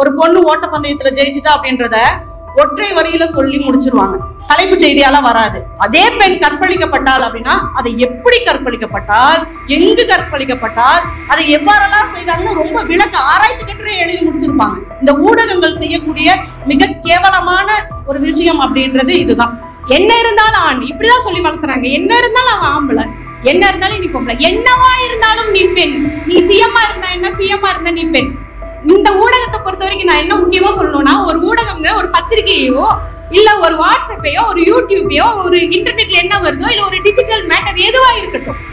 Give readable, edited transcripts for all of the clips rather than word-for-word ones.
ஒரு பொண்ணு ஓட்டப்பந்தயத்துல ஜெயிச்சுட்டா அப்படின்றத ஒற்றை வரியில சொல்லி முடிச்சிருவாங்க. தலைப்பு செய்தியால வராது. அதே பெண் கற்பழிக்கப்பட்டால் அப்படின்னா அதை எப்படி கற்பழிக்கப்பட்டால், எங்கு கற்பழிக்கப்பட்டால், அதை எவ்வாறெல்லாம் செய்தாங்கன்னு ரொம்ப விளக்க ஆராய்ச்சி கட்டுரை எழுதி முடிச்சிருப்பாங்க. இந்த ஊடகங்கள் செய்யக்கூடிய மிக கேவலமான ஒரு விஷயம் அப்படின்றது இதுதான். என்ன இருந்தாலும் ஆண், இப்படிதான் சொல்லி வளர்க்குறாங்க. என்ன இருந்தாலும் அவன் ஆம்பளை, என்ன இருந்தாலும் நீ பொம்பளை, என்னவா இருந்தாலும் நீ பெண், நீ சிஎம்மா இருந்தா என்ன, பிஎம்மா இருந்தா நீ பெண். இந்த ஊடகத்தை பொறுத்த வரைக்கும் நான் என்ன முக்கியமா சொல்லணும்னா, ஒரு ஊடகம்ங்க ஒரு பத்திரிகையோ இல்ல ஒரு வாட்ஸ்அப்பையோ ஒரு யூடியூப்பையோ ஒரு இன்டர்நெட்ல என்ன வருதோ இல்ல ஒரு டிஜிட்டல் மேட்டர் எதுவா இருக்கட்டும்,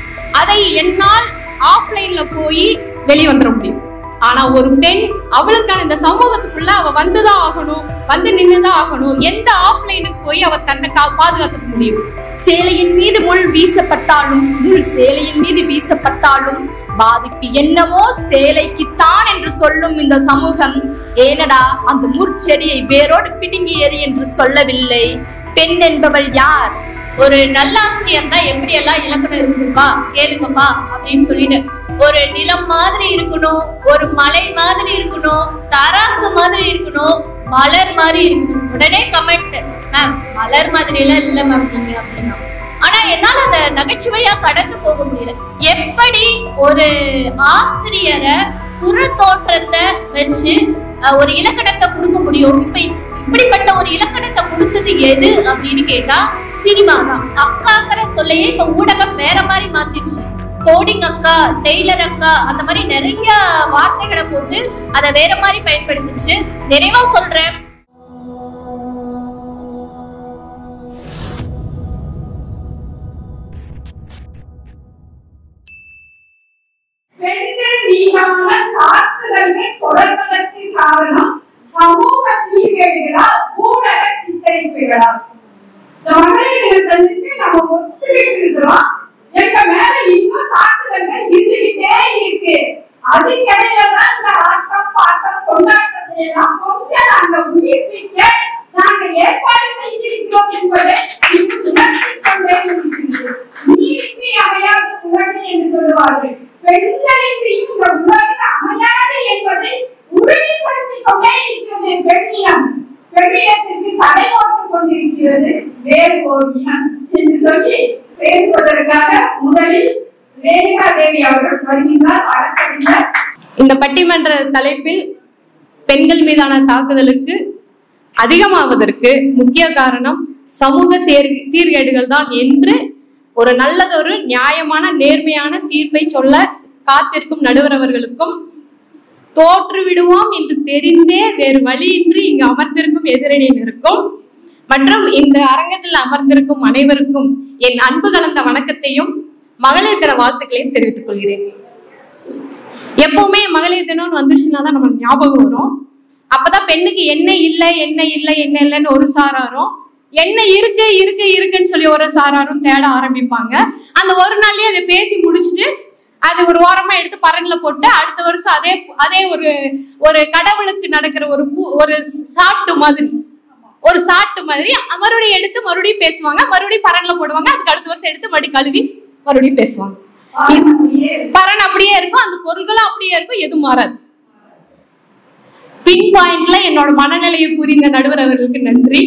அதை என்னால் ஆஃப்லைன்ல போய் வெளியே வந்துட முடியும். ஆனா ஒரு பெண் அவளுக்கான இந்த சமூகத்துக்குள்ள அவ வந்துதான் ஆகணும், வந்து நின்னுதான் ஆகணும். எந்த ஆஃப்லைனுக்கு போய் அவ தன்னை பாதுகாத்துக்க முடியும்? சேலையின் மீது முள் வீசப்பட்டாலும், முள் சேலையின் மீது வீசப்பட்டாலும் பாதிப்பு என்னவோ சேலைக்குத்தான் என்று சொல்லும் இந்த சமூகம், ஏனடா அந்த முற்செடியை வேரோடு பிடுங்கி எறி என்று சொல்லவில்லை. பெண் என்பவள் யார்? ஒரு நல்ல ஆசிரியர் தான் எப்படி எல்லாம் இலக்கணம் இருக்கணும்பா கேளுங்கப்பா அப்படின்னு சொல்லிட்டு, ஒரு நிலம் மாதிரி இருக்கணும், ஒரு மலை மாதிரி இருக்கணும், தராசு மாதிரி இருக்கணும், மலர் மாதிரி இருக்கணும். உடனே கமெண்ட், மேம் மலர் மாதிரி எல்லாம் இல்ல மேம் நீங்க அப்படின்னா. ஆனா என்னால அத நகைச்சுவையா கடந்து போக முடியல. எப்படி ஒரு ஆசிரியரை புற தோற்றத்தை வச்சு ஒரு இலக்கணத்தை கொடுக்க முடியும்? இப்ப இப்படிப்பட்ட ஒரு இலக்கணத்தை கொடுத்தது எது அப்படின்னு கேட்டா சினிமா தான். அக்காங்கிற சொல்லையே இப்ப ஊடகம் வேற மாதிரி மாத்திருச்சு. கோடிங் அக்கா, டெய்லர் அக்கா, அந்த மாதிரி நிறைய வார்த்தைகளை போட்டு அதை வேற மாதிரி பயன்படுத்துச்சு. நிறைவா சொல்றேன், பெண்கள் மீதான தாக்குதல்கள் தொடர்வதற்கு காரணம் சமூக சீர்கேடுகளால், ஊடக சித்தரிப்புகளா? இந்த மகளிர் தினத்தன்னைக்கு நம்ம ஒத்துக்கிட்டு இருக்கிறோம், எங்க மேல இன்னும் தாக்குதல்கள் இருந்துகிட்டே இருக்கு. அதுக்கிடையிலதான் இந்த ஆட்டம் பாட்டம் கொண்டாட்டத்தை எல்லாம் கொஞ்சம் நாங்க உயிர்ப்பிக்க நாங்க ஏற்பாடு செய்திருக்கிறோம் என்பதை உணர்த்திக் கொண்டே இருக்கிறது. நீதிக்கு அமையாத உலகு என்று சொல்லுவார்கள். பெண்களின்றி இந்த உலகு அமையாது என்பதை உறுதிப்படுத்திக் கொண்டே இருக்கிறது பெண்ணியம். பெண்ணியத்திற்கு தடை போட்டுக் கொண்டிருக்கிறது வேறு ஒரு இனம் என்று சொல்லி பேசுவதற்காக முதலில் ரேணுகா தேவி அவர்கள் வருகின்றார். வழக்கறிஞர். இந்த பட்டிமன்ற தலைப்பில் பெண்கள் மீதான தாக்குதலுக்கு அதிகமாவதற்கு முக்கிய காரணம் சமூக சீர்கேடுகள் தான் என்று ஒரு நல்லதொரு நியாயமான நேர்மையான தீர்ப்பை சொல்ல காத்திருக்கும் நடுவர் அவர்களுக்கும், தோற்று விடுவோம் என்று தெரிந்தே வேறு வழியின்றி இங்கு அமர்ந்திருக்கும் எதிரணியினருக்கும் மற்றும் இந்த அரங்கத்தில் அமர்ந்திருக்கும் அனைவருக்கும் என் அன்பு கலந்த வணக்கத்தையும் மகளிர் தின வாழ்த்துக்களையும் தெரிவித்துக் கொள்கிறேன். எப்பவுமே மகளிர் தினம் வந்துருச்சுன்னா தான் நம்ம ஞாபகம் வரும். அப்பதான் பெண்ணுக்கு என்ன இல்லை என்ன இல்லை என்ன இல்லைன்னு ஒரு சாராரும், என்ன இருக்கு இருக்கு இருக்குன்னு சொல்லி ஒரு சாராரும் தேட ஆரம்பிப்பாங்க. அந்த ஒரு நாள்லயே அதை பேசி முடிச்சுட்டு அது ஒரு ஓரமா எடுத்து பரன்ல போட்டு அடுத்த வருஷம் அதே ஒரு கடவுளுக்கு நடக்கிற ஒரு சாட்டு மாதிரி மறுபடியும் எடுத்து மறுபடியும் பேசுவாங்க, மறுபடியும் பரன்ல போடுவாங்க. அதுக்கு அடுத்த வருஷம் எடுத்து மறுபடியும் கழுவி மறுபடியும் பேசுவாங்க. பரன் அப்படியே இருக்கும், அந்த பொருள்களும் அப்படியே இருக்கும், எதுவும் மாறாது. பின் பாயிண்ட்ல என்னோட மனநிலையை புரிந்த நடுவர் அவர்களுக்கு நன்றி.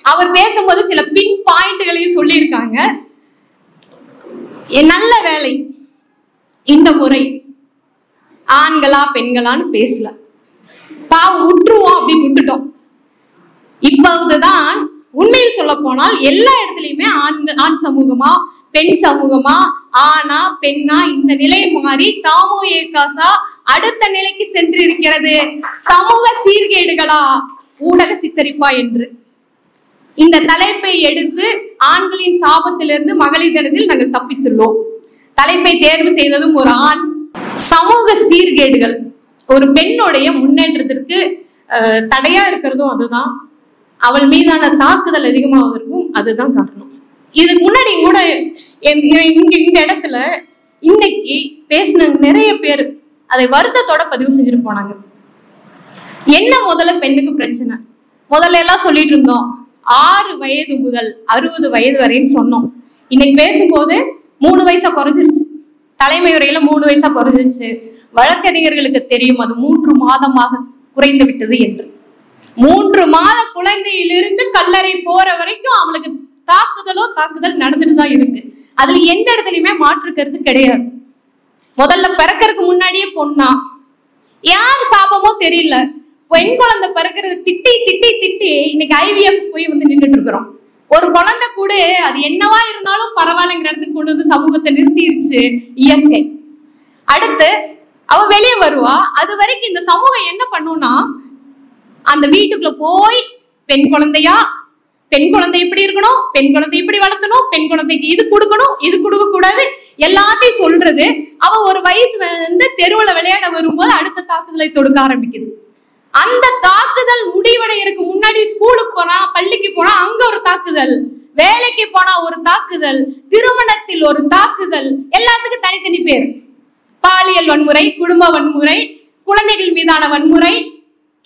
அவர் பேசும்போது சில பின் பாயிண்ட்களையும் சொல்லி இருக்காங்க. நல்ல வேலை இந்த முறை ஆண்களா பெண்களான்னு பேசல, பாவம் விட்டுருவோம் அப்படின்னு விட்டுட்டோம். இப்போதுதான் உண்மையில் சொல்ல போனால் எல்லா இடத்துலயுமே ஆண் சமூகமா பெண் சமூகமா, ஆனா பெண்ணா, இந்த நிலை மாறி தாமோ ஏகாசா அடுத்த நிலைக்கு சென்று இருக்கிறது. சமூக சீர்கேடுகளா ஊடக சித்தரிப்பா என்று இந்த தலைப்பை எடுத்து ஆண்களின் சாபத்திலிருந்து மகளிர் தினத்தில் நாங்கள் தப்பித்துள்ளோம். தலைப்பை தேர்வு செய்ததும் ஒரு ஆண். சமூக சீர்கேடுகள் ஒரு பெண்ணுடைய முன்னேற்றத்திற்கு தடையா இருக்கிறதும் அதுதான், அவள் மீதான தாக்குதல் அதிகமாவதற்கும் அதுதான் காரணம். இதுக்கு முன்னாடி கூட இந்த இடத்துல இன்னைக்கு பேசின நிறைய பேர் அதை வருத்தத்தோட பதிவு செஞ்சுட்டு போனாங்க. என்ன முதல்ல பெண்ணுக்கு பிரச்சனை? முதல்ல எல்லாம் சொல்லிட்டு இருந்தோம் 6 வயது முதல் 60 வயது வரைன்னு சொன்னோம். இன்னைக்கு பேசும்போது 3 வயசா குறைஞ்சிருச்சு. தலைமை உரையில 3 வயசா குறைஞ்சிருச்சு. வழக்கறிஞர்களுக்கு தெரியும் அது 3 மாதமாக குறைந்து விட்டது என்று. 3 மாத குழந்தையிலிருந்து கல்லறை போற வரைக்கும் அவளுக்கு தாக்குதல் நடந்துட்டு தான் இருக்கு. அதுல எந்த இடத்துலயுமே மாற்று கருத்து கிடையாது. முதல்ல பிறக்கிறதுக்கு முன்னாடியே பொண்ணா, யார் சாபமோ தெரியல, பெண் குழந்தை பிறக்கிறது திட்டி திட்டி திட்டி இன்னைக்கு IVF போய் வந்து நின்றுட்டு இருக்கிறோம். ஒரு குழந்தை கூட அது என்னவா இருந்தாலும் பரவாயில்லைங்கிற இடத்துக்கு கொண்டு வந்து சமூகத்தை நிறுத்திருச்சு இயற்கை. அடுத்து அவ வெளியே வருவா. அது வரைக்கும் இந்த சமூகம் என்ன பண்ணும்னா, அந்த வீட்டுக்குள்ள போய் பெண் குழந்தை இப்படி இருக்கணும், பெண் குழந்தை இப்படி வளர்த்தணும், பெண் குழந்தைக்கு இது கொடுக்கணும், இது கொடுக்க கூடாது, எல்லாத்தையும் சொல்றது. அவ ஒரு வயசு வந்து தெருவுல விளையாட வரும்போது அடுத்த தாக்குதலை தொடுக்க ஆரம்பிக்குது. அந்த தாக்குதல் முடிவடைகிறதுக்கு முன்னாடி ஸ்கூலுக்கு போனா, பள்ளிக்கு போனா அங்க ஒரு தாக்குதல், வேலைக்கு போனா ஒரு தாக்குதல், திருமணத்தில் ஒரு தாக்குதல், எல்லாத்துக்கும் தனித்தனி பேர். பாலியல் வன்முறை, குடும்ப வன்முறை, குழந்தைகள் மீதான வன்முறை,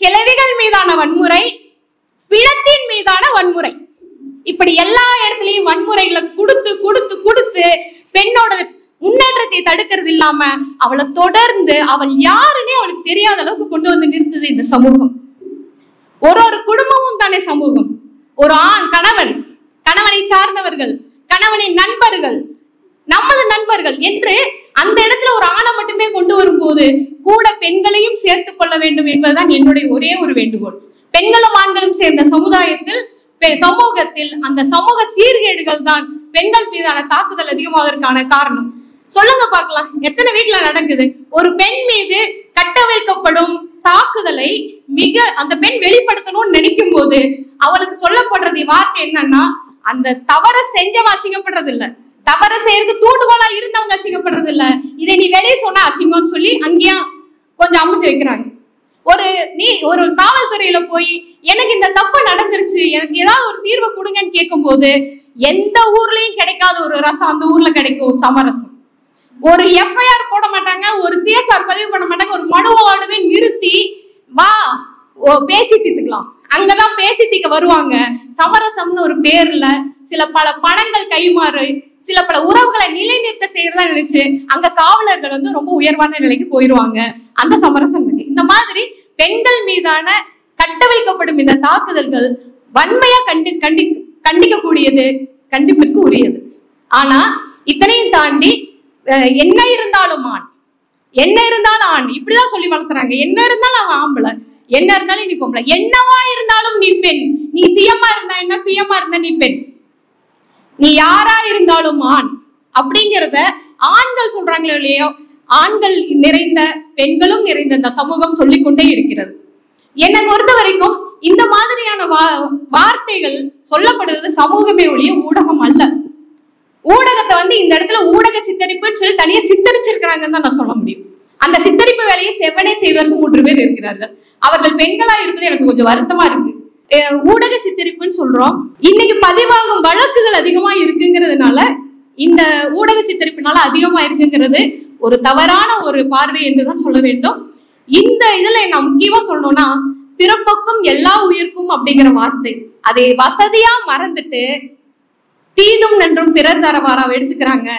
கிழவிகள் மீதான வன்முறை, பிணத்தின் மீதான வன்முறை. இப்படி எல்லா இடத்துலயும் வன்முறைகளை கொடுத்து கொடுத்து கொடுத்து பெண்ணோட முன்னேற்றத்தை தடுக்கிறது இல்லாம அவளை தொடர்ந்து அவள் யாருன்னே அவளுக்கு தெரியாத அளவுக்கு கொண்டு வந்து நிறுத்துது இந்த சமூகம். ஒரு குடும்பமும் தானே சமூகம். ஒரு ஆண் கணவனை சார்ந்தவர்கள், கணவனின் நண்பர்கள், நமது நண்பர்கள் என்று அந்த இடத்துல ஒரு ஆணை மட்டுமே கொண்டு வரும்போது கூட பெண்களையும் சேர்த்து கொள்ள வேண்டும் என்பதுதான் என்னுடைய ஒரே ஒரு வேண்டுகோள். பெண்களும் ஆண்களும் சேர்ந்த சமூகத்தில் அந்த சமூக சீர்கேடுகள் தான் பெண்கள் மீதான தாக்குதல் அதிகமாவதற்கான காரணம். சொல்லுங்க பார்க்கலாம், எத்தனை வீட்டுல நடக்குது? ஒரு பெண் மீது கட்டவிழ்க்கப்படும் தாக்குதலை அந்த பெண் வெளிப்படுத்தணும்னு நினைக்கும் போது அவளுக்கு சொல்லப்படுறது வார்த்தை என்னன்னா, அந்த தவற செஞ்சவ அசிங்கப்படுறது இல்ல, தவற செய்யறதுக்கு தூண்டுகோலா இருந்தவங்க அசிங்கப்படுறது இல்ல, இதை நீ வெளியே சொன்னா அசிங்கம்னு சொல்லி அங்கேயா கொஞ்சம் அமுத்தி வைக்கிறாங்க. ஒரு காவல்துறையில போய் எனக்கு இந்த தப்பு நடந்துருச்சு, எனக்கு ஏதாவது ஒரு தீர்வை கொடுங்கன்னு கேட்கும் போது எந்த ஊர்லயும் கிடைக்காத ஒரு ரசம் அந்த ஊர்ல கிடைக்கும், சமரசம். ஒரு FIR போட மாட்டாங்க, ஒரு CSR பதிவு பண்ண மாட்டாங்க, ஒரு மனுவோடவே நிறுத்தி வா பேசி தீர்த்துக்கலாம், அங்கதான் பேசி தீர்க்க வருவாங்க. சமரசம்னு ஒரு பேர்ல பல பணங்கள் கைமாறு, பல உறவுகளை நிலைநிறுத்த செய்யறதா நினைச்சு அங்க காவலர்கள் வந்து ரொம்ப உயர்வான நிலைக்கு போயிருவாங்க. அந்த சமரசம் இருக்கு. இந்த மாதிரி பெண்கள் மீதான கட்டவிழ்க்கப்படும் இந்த தாக்குதல்கள் வன்மையா கண்டிக்கக்கூடியது, கண்டிப்பிற்கு உரியது. ஆனா இத்தனையும் தாண்டி என்ன இருந்தாலும் ஆண் இப்படிதான் சொல்லி வளர்த்துறாங்க. என்ன இருந்தாலும் அவன் ஆம்பளை, என்ன இருந்தாலும் நீ பொம்பளை, என்னவா இருந்தாலும் நீ பெண், நீ சிஎம்மா இருந்தா என்ன, பிஎம்மா இருந்தா நீ பெண், நீ யாரா இருந்தாலும் ஆண் அப்படிங்கிறத ஆண்கள் சொல்றாங்களோ இல்லையோ, ஆண்கள் நிறைந்த பெண்களும் நிறைந்த இந்த சமூகம் சொல்லிக்கொண்டே இருக்கிறது. என்னை பொறுத்த வரைக்கும் இந்த மாதிரியான வார்த்தைகள் சொல்லப்படுவது சமூகமே ஒழிய ஊடகம் அல்ல. ஊடகத்தை வந்து இந்த இடத்துல ஊடக சித்தரிப்புன்னு சொல்லி தனியா சித்தரிச்சிருக்கிறாங்கன்னு தான் நான் சொல்ல முடியும். அந்த சித்தரிப்பு வேலையை செவ்வனே செய்வதற்கு 3 பேர் இருக்கிறார்கள். அவர்கள் பெண்களா இருப்பது எனக்கு கொஞ்சம் வருத்தமா இருக்கு. ஊடக சித்தரிப்புன்னு சொல்றோம். இன்னைக்கு பதிவாகும் வழக்குகள் அதிகமா இருக்குங்கிறதுனால, இந்த ஊடக சித்தரிப்புனால அதிகமா இருக்குங்கிறது ஒரு தவறான ஒரு பார்வை என்றுதான் சொல்ல வேண்டும். இந்த இதுல நான் முக்கியமா சொல்லணும்னா, பிறப்புக்கும் எல்லா உயிர்க்கும் அப்படிங்கிற வார்த்தை, அதை வசதியா மறந்துட்டு தீதும் நன்றும் பிறர் தரவாரா எடுத்துக்கிறாங்க.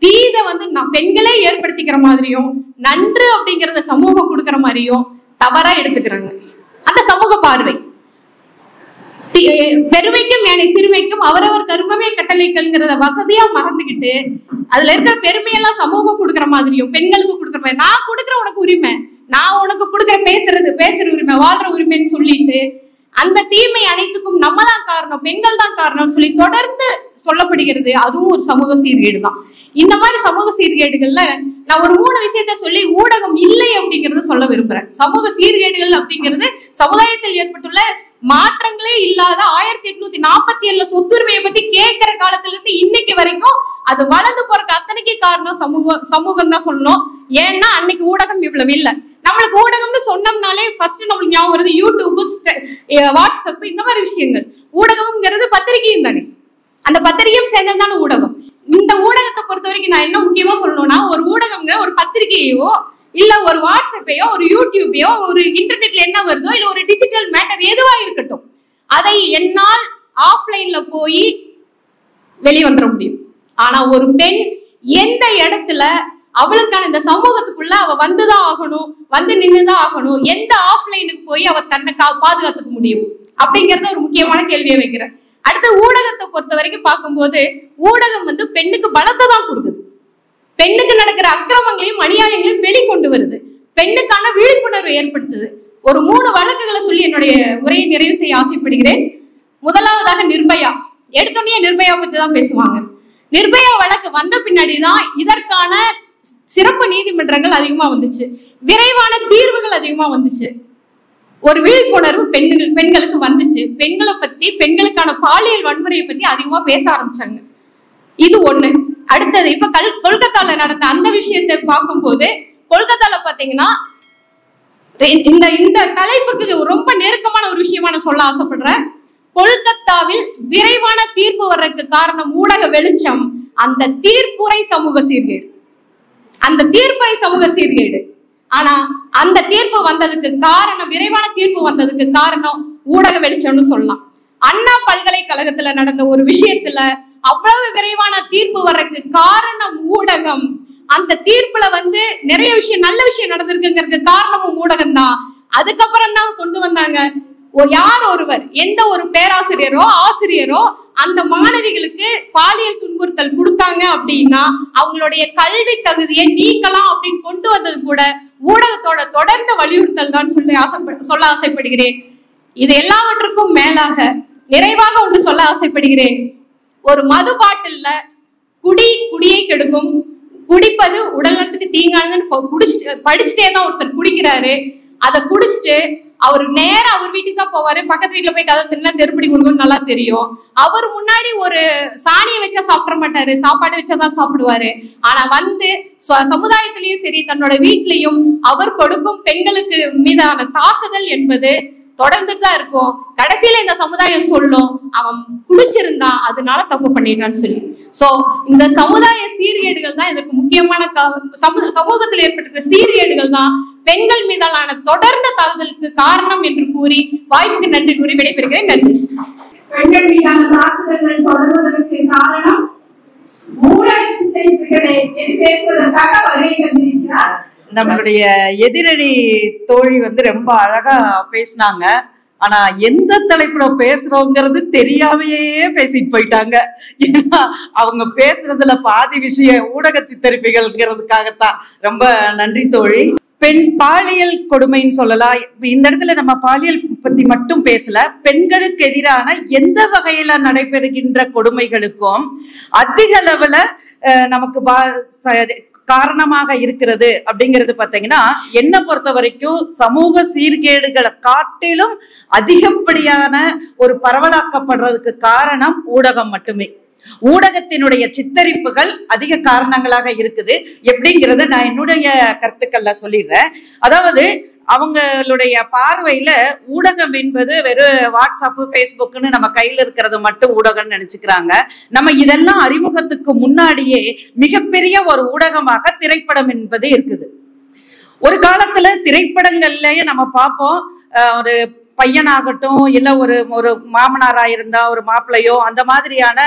தீத வந்து பெண்களே ஏற்படுத்திக்கிற மாதிரியும், நன்று அப்படிங்கிறத சமூகம் கொடுக்கிற மாதிரியும் தவறா எடுத்துக்கிறாங்க. அந்த சமூக பார்வை பெருமைக்கும் ஏனை சிறுமைக்கும் அவரவர் கருமமே கட்டளைகள்ங்கிறத வசதியா மறந்துகிட்டு அதுல இருக்கிற பெருமையெல்லாம் சமூகம் கொடுக்குற மாதிரியும் பெண்களுக்கு கொடுக்குற மாதிரி, நான் கொடுக்குற உனக்கு உரிமை, நான் உனக்கு கொடுக்குற பேசுற உரிமை, வாழ்ற உரிமைன்னு சொல்லிட்டு அந்த தீமை அனைத்துக்கும் நம்ம தான் காரணம், பெண்கள் தான் காரணம்னு சொல்லி தொடர்ந்து சொல்லப்படுகிறது. அதுவும் ஒரு சமூக சீர்கேடு தான். இந்த மாதிரி சமூக சீர்கேடுகள்ல நான் ஒரு 3 விஷயத்த சொல்லி ஊடகம் இல்லை அப்படிங்கறத சொல்ல விரும்புறேன். சமூக சீர்கேடுகள் அப்படிங்கிறது சமுதாயத்தில் ஏற்பட்டுள்ள மாற்றங்களே இல்லாத 1847 சொத்துரிமையை பத்தி கேட்கிற காலத்துல இருந்து இன்னைக்கு வரைக்கும் அது வளர்ந்து போறதுக்கு அத்தனைக்கு காரணம் சமூகம் தான் சொல்லணும். ஏன்னா அன்னைக்கு ஊடகம் இவ்வளவு இல்லை. நம்மளுக்கு ஊடகம்னு சொன்னோம்னாலே ஃபர்ஸ்ட் நம்மளுக்கு ஞாபகம் வருது யூடியூப், வாட்ஸ்அப், இந்த மாதிரி விஷயங்கள். ஊடகம்ங்கிறது பத்திரிகையும் தானே, அந்த பத்திரிகையும் சேர்ந்ததுதான ஊடகம். இந்த ஊடகத்தை பொறுத்த வரைக்கும் நான் என்ன முக்கியமா சொல்லணும்னா, ஒரு ஊடகம்ங்க ஒரு பத்திரிகையோ இல்ல ஒரு வாட்ஸ்அப்பையோ ஒரு யூடியூபையோ ஒரு இன்டர்நெட்ல என்ன வருதோ இல்ல ஒரு டிஜிட்டல் மேட்டர் எதுவா இருக்கட்டும், அதை என்னால் ஆஃப்லைன்ல போய் வெளியே வந்துட முடியும். ஆனா ஒரு பெண் எந்த இடத்துல அவளுக்கான இந்த சமூகத்துக்குள்ள அவ வந்துதான் ஆகணும், வந்து நின்றுதான் ஆகணும். எந்த ஆஃப்லைனுக்கு போய் அவ தன்னை பாதுகாத்துக்க முடியும் அப்படிங்கறத ஒரு முக்கியமான கேள்வியை வைக்கிறேன். அடுத்த ஊடகத்தை பொறுத்த வரைக்கும் பார்க்கும்போது ஊடகம் வந்து பெண்ணுக்கு பலத்தை தான் கொடுக்குது. பெண்ணுக்கு நடக்கிற அக்கிரமங்களையும் அநியாயங்களையும் வெளிக்கொண்டு வருது. பெண்ணுக்கான விழிப்புணர்வை ஏற்படுத்துது. ஒரு 3 வழக்குகளை சொல்லி என்னுடைய உரையை நிறைவு செய்ய ஆசைப்படுகிறேன். முதலாவதாக நிர்பயா. எடுத்தோடனே நிர்பயா பத்தி தான் பேசுவாங்க. நிர்பயா வழக்கு வந்த பின்னாடிதான் இதற்கான சிறப்பு நீதிமன்றங்கள் அதிகமா வந்துச்சு, விரைவான தீர்வுகள் அதிகமா வந்துச்சு, ஒரு விழிப்புணர்வு பெண்களுக்கு வந்துச்சு. பெண்களை பத்தி, பெண்களுக்கான பாலியல் வன்முறையை பத்தி அதிகமா பேச ஆரம்பிச்சாங்க. இது ஒண்ணு. அடுத்தது இப்ப கொல்கத்தால நடந்த அந்த விஷயத்தை பார்க்கும்போது, கொல்கத்தால பாத்தீங்கன்னா இந்த தலைப்புக்கு ரொம்ப நெருக்கமான ஒரு விஷயமா நான் சொல்ல ஆசைப்படுறேன். கொல்கத்தாவில் விரைவான தீர்ப்பு வர்றதுக்கு காரணம் ஊடக வெளிச்சம், அந்த தீர்ப்புரை சமூக சீர்கேடு, அந்த தீர்ப்புரை சமூக சீர்கேடு. ஆனா அந்த தீர்ப்பு வந்ததுக்கு காரணம், விரைவான தீர்ப்பு வந்ததுக்கு காரணம் ஊடக வெளிச்சம்னு சொல்லலாம். அண்ணா பல்கலைக்கழகத்துல நடந்த ஒரு விஷயத்துல அவ்வளவு விரைவான தீர்ப்பு வர்றதுக்கு காரணம் ஊடகம். அந்த தீர்ப்புல வந்து நிறைய விஷயம், நல்ல விஷயம் நடந்திருக்குங்கிறதுக்கு காரணமும் ஊடகம் தான். அதுக்கப்புறம் தான் கொண்டு வந்தாங்க யார் ஒருவர், எந்த ஒரு பேராசிரியரோ ஆசிரியரோ அந்த மாணவிகளுக்கு பாலியல் துன்புறுத்தல் கொடுத்தாங்க அப்படின்னா அவங்களுடைய கல்வி தகுதியை நீக்கலாம் அப்படின்னு கொண்டு வந்தது கூட ஊடகத்தோட தொடர்ந்த வலியுறுத்தல் தான் சொல்ல ஆசைப்படுகிறேன். இது எல்லாவற்றுக்கும் மேலாக நிறைவாக ஒன்று சொல்ல ஆசைப்படுகிறேன். ஒரு மது பாட்டில்ல குடியை கெடுக்கும், குடிப்பது உடல் நலத்துக்கு தீங்கானதுன்னு படிச்சுட்டே தான் ஒருத்தர் குடிக்கிறாரு. அதை குடிச்சிட்டு அவர் நேரம் அவர் வீட்டுக்கு தான் போவாரு. பக்கத்து வீட்டுல போய் கதை தின்னா செருப்படி கொடுக்கணும்னு நல்லா தெரியும். அவர் முன்னாடி ஒரு சாணியை வச்சா சாப்பிட மாட்டாரு, சாப்பாடு வச்சாதான் சாப்பிடுவாரு. ஆனா வந்து சமுதாயத்திலயும் சரி தன்னோட வீட்லயும் அவர் கொடுக்கும் பெண்களுக்கு மீதான தாக்குதல் என்பது தொடர்ந்துட்டு தான் இருக்கும். கடைசியில இந்த சமுதாயம் சொல்லும் அவன் குடிச்சிருந்தா அதனால தப்பு பண்ணிட்டான்னு சொல்லி. சோ இந்த சமுதாய சீர்கேடுகள் தான் இதற்கு முக்கியமான சமூகத்தில் ஏற்பட்டிருக்கிற சீர்கேடுகள் தான் பெண்கள் மீதான தொடர்ந்த தாக்குதலுக்கு காரணம் என்று கூறி வாய்ப்புக்கு நன்றி கூறி விடைபெறுகிறேன். நன்றி. பெண்கள் மீதான தாக்குதல்கள் தொடர்வதற்கு காரணம் ஊடக சித்தரிப்புகளை பேசுவதற்காக வருகை தந்திருக்கிறார் நம்மளுடைய எதிரணி தோழி வந்து ரொம்ப அழகா பேசினாங்க. ஆனா எந்த தலைப்புல பேசுறோங்கிறது தெரியாமையே பேசிட்டு போயிட்டாங்க. ஏன்னா அவங்க பேசுறதுல பாதி விஷயம் ஊடக சித்தரிப்புகள்ங்கிறதுக்காகத்தான். ரொம்ப நன்றி தோழி. பெண் பாலியல் கொடுமைன்னு சொல்லலாம். இந்த இடத்துல நம்ம பாலியல் பத்தி மட்டும் பேசல, பெண்களுக்கு எதிரான எந்த வகையில நடைபெறுகின்ற கொடுமைகளுக்கும் அதிக அளவுல நமக்கு காரணமாக இருக்கிறது அப்படிங்கிறது பாத்தீங்கன்னா, என்னை பொறுத்த வரைக்கும் சமூக சீர்கேடுகளை காட்டிலும் அதிகப்படியான ஒரு பரவலாக்கப்படுறதுக்கு காரணம் ஊடகம் மட்டுமே. ஊடகத்தினுடைய சித்தரிப்புகள் அதிக காரணங்களாக இருக்குது. எப்படிங்கிறத நான் என்னுடைய கருத்துக்கள்ல சொல்லிடுறேன். அதாவது அவங்களுடைய பார்வையில ஊடகம் என்பது வெறும் வாட்ஸ்அப் ஃபேஸ்புக்னு நம்ம கையில இருக்கிறது மட்டும் ஊடகம்னு நினைச்சுக்கிறாங்க. நம்ம இதெல்லாம் அறிமுகத்துக்கு முன்னாடியே மிகப்பெரிய ஒரு ஊடகமாக திரைப்படம் என்பது இருக்குது. ஒரு காலத்துல திரைப்படங்கள்லயே நம்ம பார்ப்போம், ஒரு பையனாகட்டும் இல்ல ஒரு மாமனாரா இருந்தா ஒரு மாப்பிள்ளையோ அந்த மாதிரியான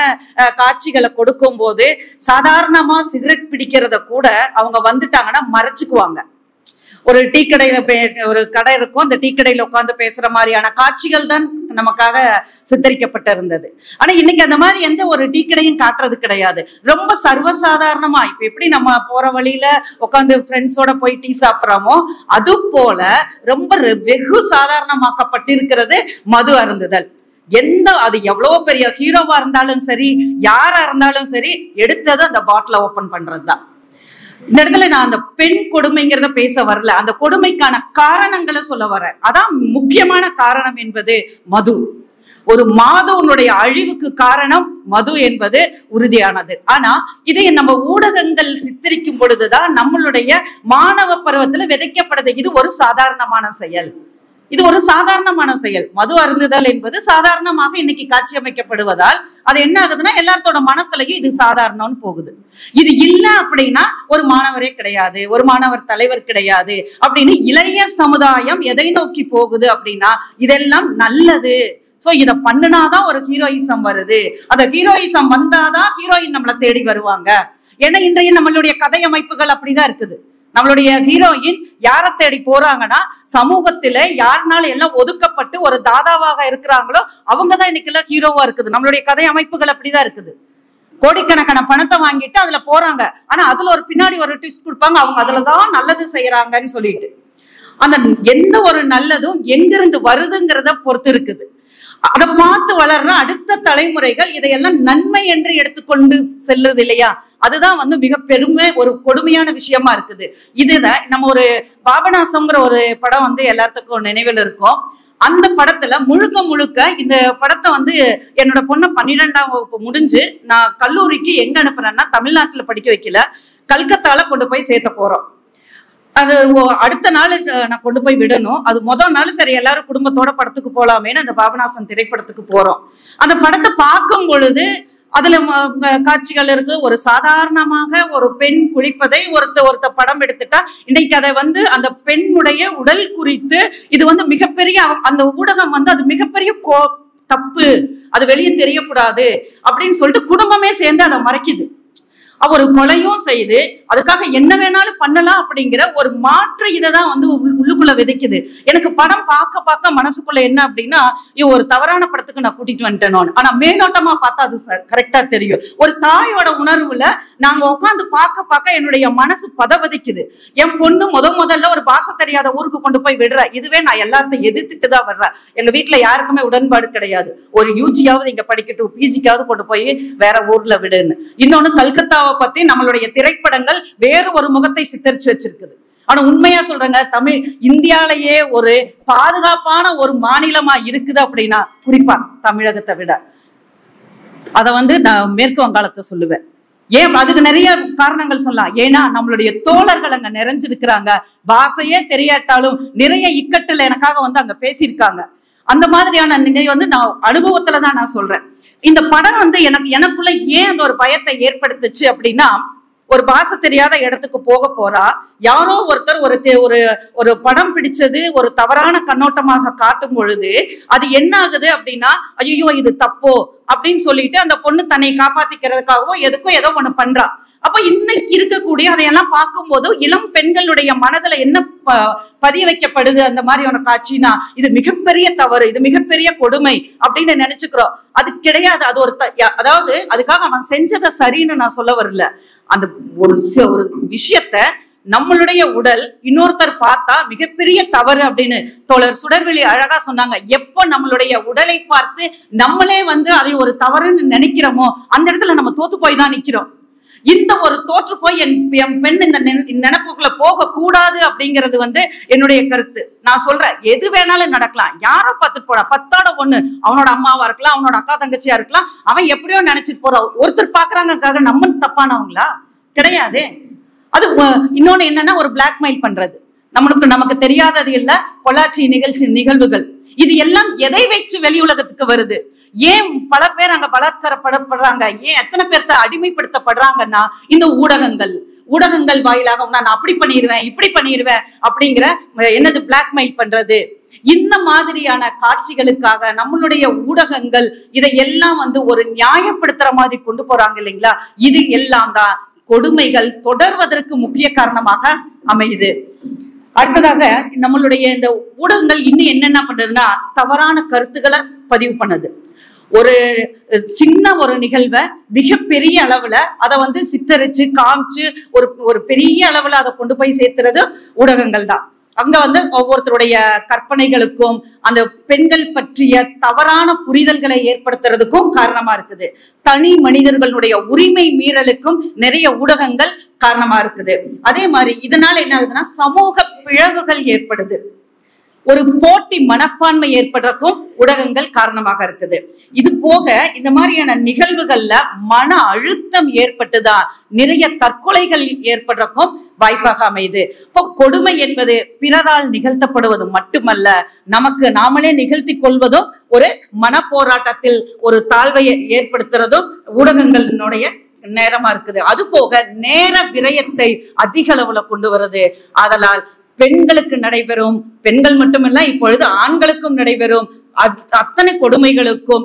காட்சிகளை கொடுக்கும் போது சாதாரணமா சிகரெட் பிடிக்கிறத கூட அவங்க வந்துட்டாங்கன்னா மறைச்சுக்குவாங்க. ஒரு டீ கடையில ஒரு கடை இருக்கும், அந்த டீ கடையில உட்காந்து பேசுற மாதிரியான காட்சிகள் தான் நமக்காக சித்தரிக்கப்பட்டு இருந்தது. ஆனா இன்னைக்கு அந்த மாதிரி எந்த ஒரு டீ கடையும் காட்டுறது கிடையாது. ரொம்ப சர்வசாதாரணமா இப்ப எப்படி நம்ம போற வழியில உட்காந்து ஃப்ரெண்ட்ஸோட போய் டீ சாப்பிட்றோமோ அது போல ரொம்ப வெகு சாதாரணமாக்கப்பட்டிருக்கிறது மது அருந்துதல். அது எவ்வளவு பெரிய ஹீரோவா இருந்தாலும் சரி, யாரா இருந்தாலும் சரி, எடுத்தது அந்த பாட்டில ஓபன் பண்றதுதான். இந்த இடத்துல நான் அந்த பெண் கொடுமைங்கிறத பேச வரல, அந்த கொடுமைக்கான காரணங்களை சொல்ல வரேன். அதான் முக்கியமான காரணம் என்பது மது. ஒரு மாதவனுடைய அழிவுக்கு காரணம் மது என்பது உறுதியானது. ஆனா இதை நம்ம ஊடகங்கள் சித்தரிக்கும் பொழுதுதான் நம்மளுடைய மாணவ பருவத்துல விதைக்கப்படுது. இது ஒரு சாதாரணமான செயல், இது ஒரு சாதாரணமான செயல். மது அருந்துதல் என்பது சாதாரணமாக இன்னைக்கு காட்சி அமைக்கப்படுவதால் அது என்ன ஆகுதுன்னா எல்லாத்தோட மனசுலயும் இது சாதாரணம்னு போகுது. இது இல்ல அப்படின்னா ஒரு மாணவரே கிடையாது, ஒரு மாணவர் தலைவர் கிடையாது அப்படின்னு இளைய சமுதாயம் எதை நோக்கி போகுது அப்படின்னா இதெல்லாம் நல்லது, சோ இத பண்ணுனாதான் ஒரு ஹீரோயிசம் வருது. அந்த ஹீரோயிசம் வந்தாதான் ஹீரோயின் நம்மளை தேடி வருவாங்க. ஏன்னா இன்றைய நம்மளுடைய கதை அமைப்புகள் அப்படிதான் இருக்குது. நம்மளுடைய ஹீரோயின் யாரை தேடி போறாங்கன்னா, சமூகத்தில யாருனால எல்லாம் ஒதுக்கப்பட்டு ஒரு தாதாவாக இருக்கிறாங்களோ அவங்கதான் இன்னைக்கு எல்லாம் ஹீரோவா இருக்குது. நம்மளுடைய கதை அமைப்புகள் அப்படிதான் இருக்குது. கோடிக்கணக்கான பணத்தை வாங்கிட்டு அதுல போறாங்க. ஆனா அதுல ஒரு பின்னாடி ஒரு ட்விஸ்ட் கொடுப்பாங்க, அவங்க அதுலதான் நல்லது செய்யறாங்கன்னு சொல்லிட்டு. அந்த எந்த ஒரு நல்லதும் எங்கிருந்து வருதுங்கிறத பொறுத்து இருக்குது. அதை பார்த்து வளர்ற அடுத்த தலைமுறைகள் இதையெல்லாம் நன்மை என்று எடுத்துக்கொண்டு செல்லுது இல்லையா? அதுதான் மிக பெருமை ஒரு கொடுமையான விஷயமா இருக்குது. இதுதான் நம்ம ஒரு பாபநாசம்ங்கிற ஒரு படம் எல்லாத்துக்கும் நினைவில் இருக்கும். அந்த படத்துல முழுக்க முழுக்க இந்த படத்தை என்னோட பொண்ணை 12ஆம் வகுப்பு முடிஞ்சு நான் கல்லூரிக்கு எங்க அனுப்புறேன்னா, தமிழ்நாட்டுல படிக்க வைக்கல, கல்கத்தால கொண்டு போய் சேர்த்த போறோம். அது அடுத்த நாள் நான் கொண்டு போய் விடணும். அது முதல் நாள் சரி எல்லாரும் குடும்பத்தோட படத்துக்கு போலாமேன்னு அந்த பாபநாசன் திரைப்படத்துக்கு போறோம். அந்த படத்தை பார்க்கும் பொழுது அதுல காட்சிகள் இருக்கு. ஒரு சாதாரணமாக ஒரு பெண் குளிப்பதை ஒருத்த படம் எடுத்துட்டா இன்னைக்கு அதை அந்த பெண்ணுடைய உடல் குறித்து இது மிகப்பெரிய அந்த ஊடகம் அது மிகப்பெரிய தப்பு, அது வெளியே தெரியக்கூடாது அப்படின்னு சொல்லிட்டு குடும்பமே சேர்ந்து அதை மறைக்குது. ஒரு கொலையும் செய்து அதுக்காக என்ன வேணாலும் பண்ணலாம் அப்படிங்கிற ஒரு மாற்று இதைதான் உள்ளுக்குள்ள விதைக்குது. எனக்கு படம் பார்க்க மனசுக்குள்ள என்ன அப்படின்னா, ஒரு தவறான படத்துக்கு நான் கூட்டிட்டு வந்துட்டேன். ஆனா மேலோட்டமா பார்த்தா அது கரெக்டா தெரியும். ஒரு தாயோட உணர்வுல நாங்க உட்காந்து பார்க்க என்னுடைய மனசு பதவதிக்குது. என் பொண்ணு முதல்ல ஒரு பாச தெரியாத ஊருக்கு கொண்டு போய் விடுற. இதுவே நான் எல்லாத்தையும் எதிர்த்துட்டு தான் வர்றேன். எங்க வீட்டுல யாருக்குமே உடன்பாடு கிடையாது. ஒரு யூஜியாவது இங்க படிக்கட்டும், பிஜிக்காவது கொண்டு போய் வேற ஊர்ல விடுன்னு. இன்னொன்னு கல்கத்தாவை பத்தி நம்மளுடைய திரைப்படங்கள் வேறு ஒரு முகத்தை சித்தரிச்சு வச்சிருக்குது. ஆனா உண்மையா சொல்றேங்க, தமிழ் இந்தியாலேயே ஒரு பாதுகாப்பான ஒரு மாநிலமா இருக்குது அப்படின்னா குறிப்பா தமிழகத்தை விட அத நான் மேற்கு வங்காளத்தை சொல்லுவேன். ஏன் அதுக்கு நிறைய காரணங்கள் சொல்லலாம். ஏன்னா நம்மளுடைய தோழர்கள் அங்க நிறைஞ்சிருக்கிறாங்க. பாஷையே தெரியாட்டாலும் நிறைய இக்கட்டுல எனக்காக அங்க பேசியிருக்காங்க. அந்த மாதிரியான நிலை நான் அனுபவத்துலதான் நான் சொல்றேன். இந்த படம் எனக்குள்ள ஏன் அந்த ஒரு பயத்தை ஏற்படுத்துச்சு அப்படின்னா, ஒரு பாஷை தெரியாத இடத்துக்கு போக போறா, யாரோ ஒருத்தர் ஒரு படம் பிடிச்சது ஒரு தவறான கண்ணோட்டமாக காட்டும் பொழுது அது என்ன ஆகுது அப்படின்னா, ஐயோ இது தப்போ அப்படின்னு சொல்லிட்டு அந்த பொண்ணு தன்னை காப்பாத்திக்கிறதுக்காகவோ எதுக்கோ ஏதோ ஒண்ணு பண்றா. அப்ப இன்னைக்கு இருக்கக்கூடிய அதையெல்லாம் பார்க்கும்போது இளம் பெண்களுடைய மனதுல என்ன பதிய வைக்கப்படுது அந்த மாதிரியான காட்சினா, இது மிகப்பெரிய தவறு, இது மிகப்பெரிய கொடுமை அப்படின்னு நினைச்சுக்கிறோம். அது கிடையாது. அது அதாவது அதுக்காக அவன் செஞ்சதை சரின்னு நான் சொல்ல வரல. அந்த ஒரு விஷயத்த நம்மளுடைய உடல் இன்னொருத்தர் பார்த்தா மிகப்பெரிய தவறு அப்படின்னு தோழர் சுடர்வெளி அழகா சொன்னாங்க. எப்போ நம்மளுடைய உடலை பார்த்து நம்மளே அதை ஒரு தவறுன்னு நினைக்கிறோமோ அந்த இடத்துல நம்ம தோத்து போய் தான் நிக்கிறோம். இந்த ஒரு தோற்று போய் என் பெண் இந்த நினைப்புக்குள்ள போக கூடாது அப்படிங்கிறது என்னுடைய கருத்து. நான் சொல்றேன், எது வேணாலும் நடக்கலாம். யாரோ பார்த்துட்டு போறா, 10ஓட 1 அவனோட அம்மாவா இருக்கலாம், அவனோட அக்கா தங்கச்சியா இருக்கலாம், அவன் எப்படியோ நினைச்சிட்டு போறான். ஒருத்தர் பாக்குறாங்கக்காக நம்ம தப்பானவங்களா? கிடையாது. அது இன்னொன்னு என்னன்னா, ஒரு பிளாக்மெயில் பண்றது. நமக்கு தெரியாதது இல்ல, பொள்ளாச்சி நிகழ்வுகள் இது எல்லாம் எதை வச்சு வெளி உலகத்துக்கு வருது? ஏன் பல பேர் அங்க பலாத்காரப்படுறாங்க? ஏன் எத்தனை பேர்த்த அடிமைப்படுத்தப்படுறாங்கன்னா, இந்த ஊடகங்கள் வாயிலாக நான் அப்படி பண்ணிடுவேன், இப்படி பண்ணிடுவேன் அப்படிங்கிற என்னது பிளாக்மெயில் பண்றது. இந்த மாதிரியான காட்சிகளுக்காக நம்மளுடைய ஊடகங்கள் இதையெல்லாம் ஒரு நியாயப்படுத்துற மாதிரி கொண்டு போறாங்க இல்லைங்களா? இது எல்லாம் தான் கொடுமைகள் தொடர்வதற்கு முக்கிய காரணமாக அமையுது. அடுத்ததாக நம்மளுடைய இந்த ஊடகங்கள் இன்னும் என்னென்ன பண்றதுன்னா, தவறான கருத்துக்களை பதிவு பண்ணுது. ஒரு சின்ன ஒரு நிகழ்வை மிகப்பெரிய அளவுல அதை சித்தரிச்சு காமிச்சு ஒரு பெரிய அளவுல அதை கொண்டு போய் சேர்த்துறது ஊடகங்கள் தான். அங்க ஒவ்வொருத்தருடைய கற்பனைகளுக்கும் அந்த பெண்கள் பற்றிய தவறான புரிதல்களை ஏற்படுத்துறதுக்கும் காரணமா இருக்குது. தனி மனிதர்களுடைய உரிமை மீறலுக்கும் நிறைய ஊடகங்கள் காரணமா இருக்குது. அதே மாதிரி இதனால என்ன ஆகுதுன்னா, சமூக பிளவுகள் ஏற்படுது. ஒரு போட்டி மனப்பான்மை ஏற்படுறதுக்கும் ஊடகங்கள் காரணமாக இருக்குது. இது போக இந்த மாதிரியான நிகழ்வுகள்ல மன அழுத்தம் ஏற்பட்டுதான் நிறைய தற்கொலைகள் ஏற்படுறதுக்கும் வாய்ப்பாக அமையுது. இப்போ கொடுமை என்பது பிறரால் நிகழ்த்தப்படுவது மட்டுமல்ல, நமக்கு நாமளே நிகழ்த்தி கொள்வதும் ஒரு மன போராட்டத்தில் ஒரு தாழ்வை ஏற்படுத்துறதும் ஊடகங்களினுடைய நேரமா இருக்குது. அது போக நேர விரயத்தை அதிக அளவுல கொண்டு வருது. அதனால் பெண்களுக்கு நடைபெறும், பெண்கள் மட்டுமல்ல இப்பொழுது ஆண்களுக்கும் நடைபெறும் அத்தனை கொடுமைகளுக்கும்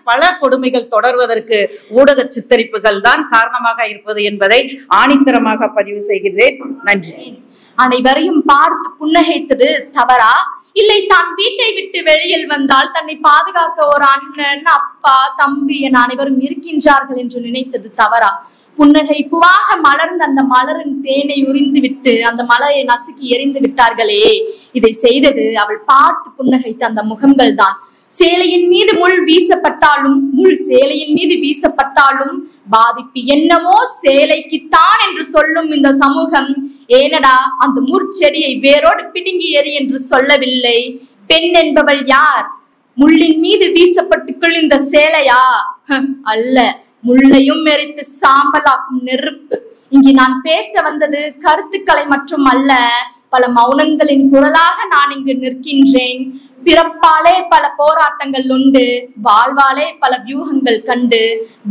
பல கொடுமைகள் தொடர்வதற்கு ஊடக சித்தரிப்புகள் தான் காரணமாக இருப்பது என்பதை ஆணித்தரமாக பதிவு செய்கிறேன். நன்றி. அனைவரையும் பார்த்து புன்னகைத்தது தவறா, இல்லை தான் வீட்டை விட்டு வெளியில் வந்தால் தன்னை பாதுகாக்க ஒரு அண்ணன், அப்பா, தம்பி என அனைவரும் இருக்கின்றார்கள் என்று நினைத்தது தவறா? புன்னகை பூவாக மலர்ந்த அந்த மலரின் தேனை உறிந்து விட்டு அந்த மலரை நசுக்கி எறிந்து விட்டார்களே, இதை செய்தது அவள் பார்த்து புன்னகைத்த அந்த முகங்கள் தான். சேலையின் மீது முள் வீசப்பட்டாலும், முள் சேலையின் மீது வீசப்பட்டாலும் பாதிப்பு என்னமோ சேலைக்குத்தான் என்று சொல்லும் இந்த சமூகம், ஏனடா அந்த முற்செடியை வேரோடு பிடுங்கி எறி என்று சொல்லவில்லை. பெண் என்பவள் யார்? முள்ளின் மீது வீசப்பட்டு கிழிந்த சேலையா? அல்ல, முள்ளையும் எரித்து சாம்பலாக்கும் நெருப்பு. இங்கு நான் பேச வந்தது கருத்துக்களை மற்றும் அல்ல, பல மௌனங்களின் குரலாக நான் இங்கு நிற்கின்றேன். பிறப்பாலே பல போராட்டங்கள் உண்டு, வாழ்வாலே பல வியூகங்கள் கண்டு.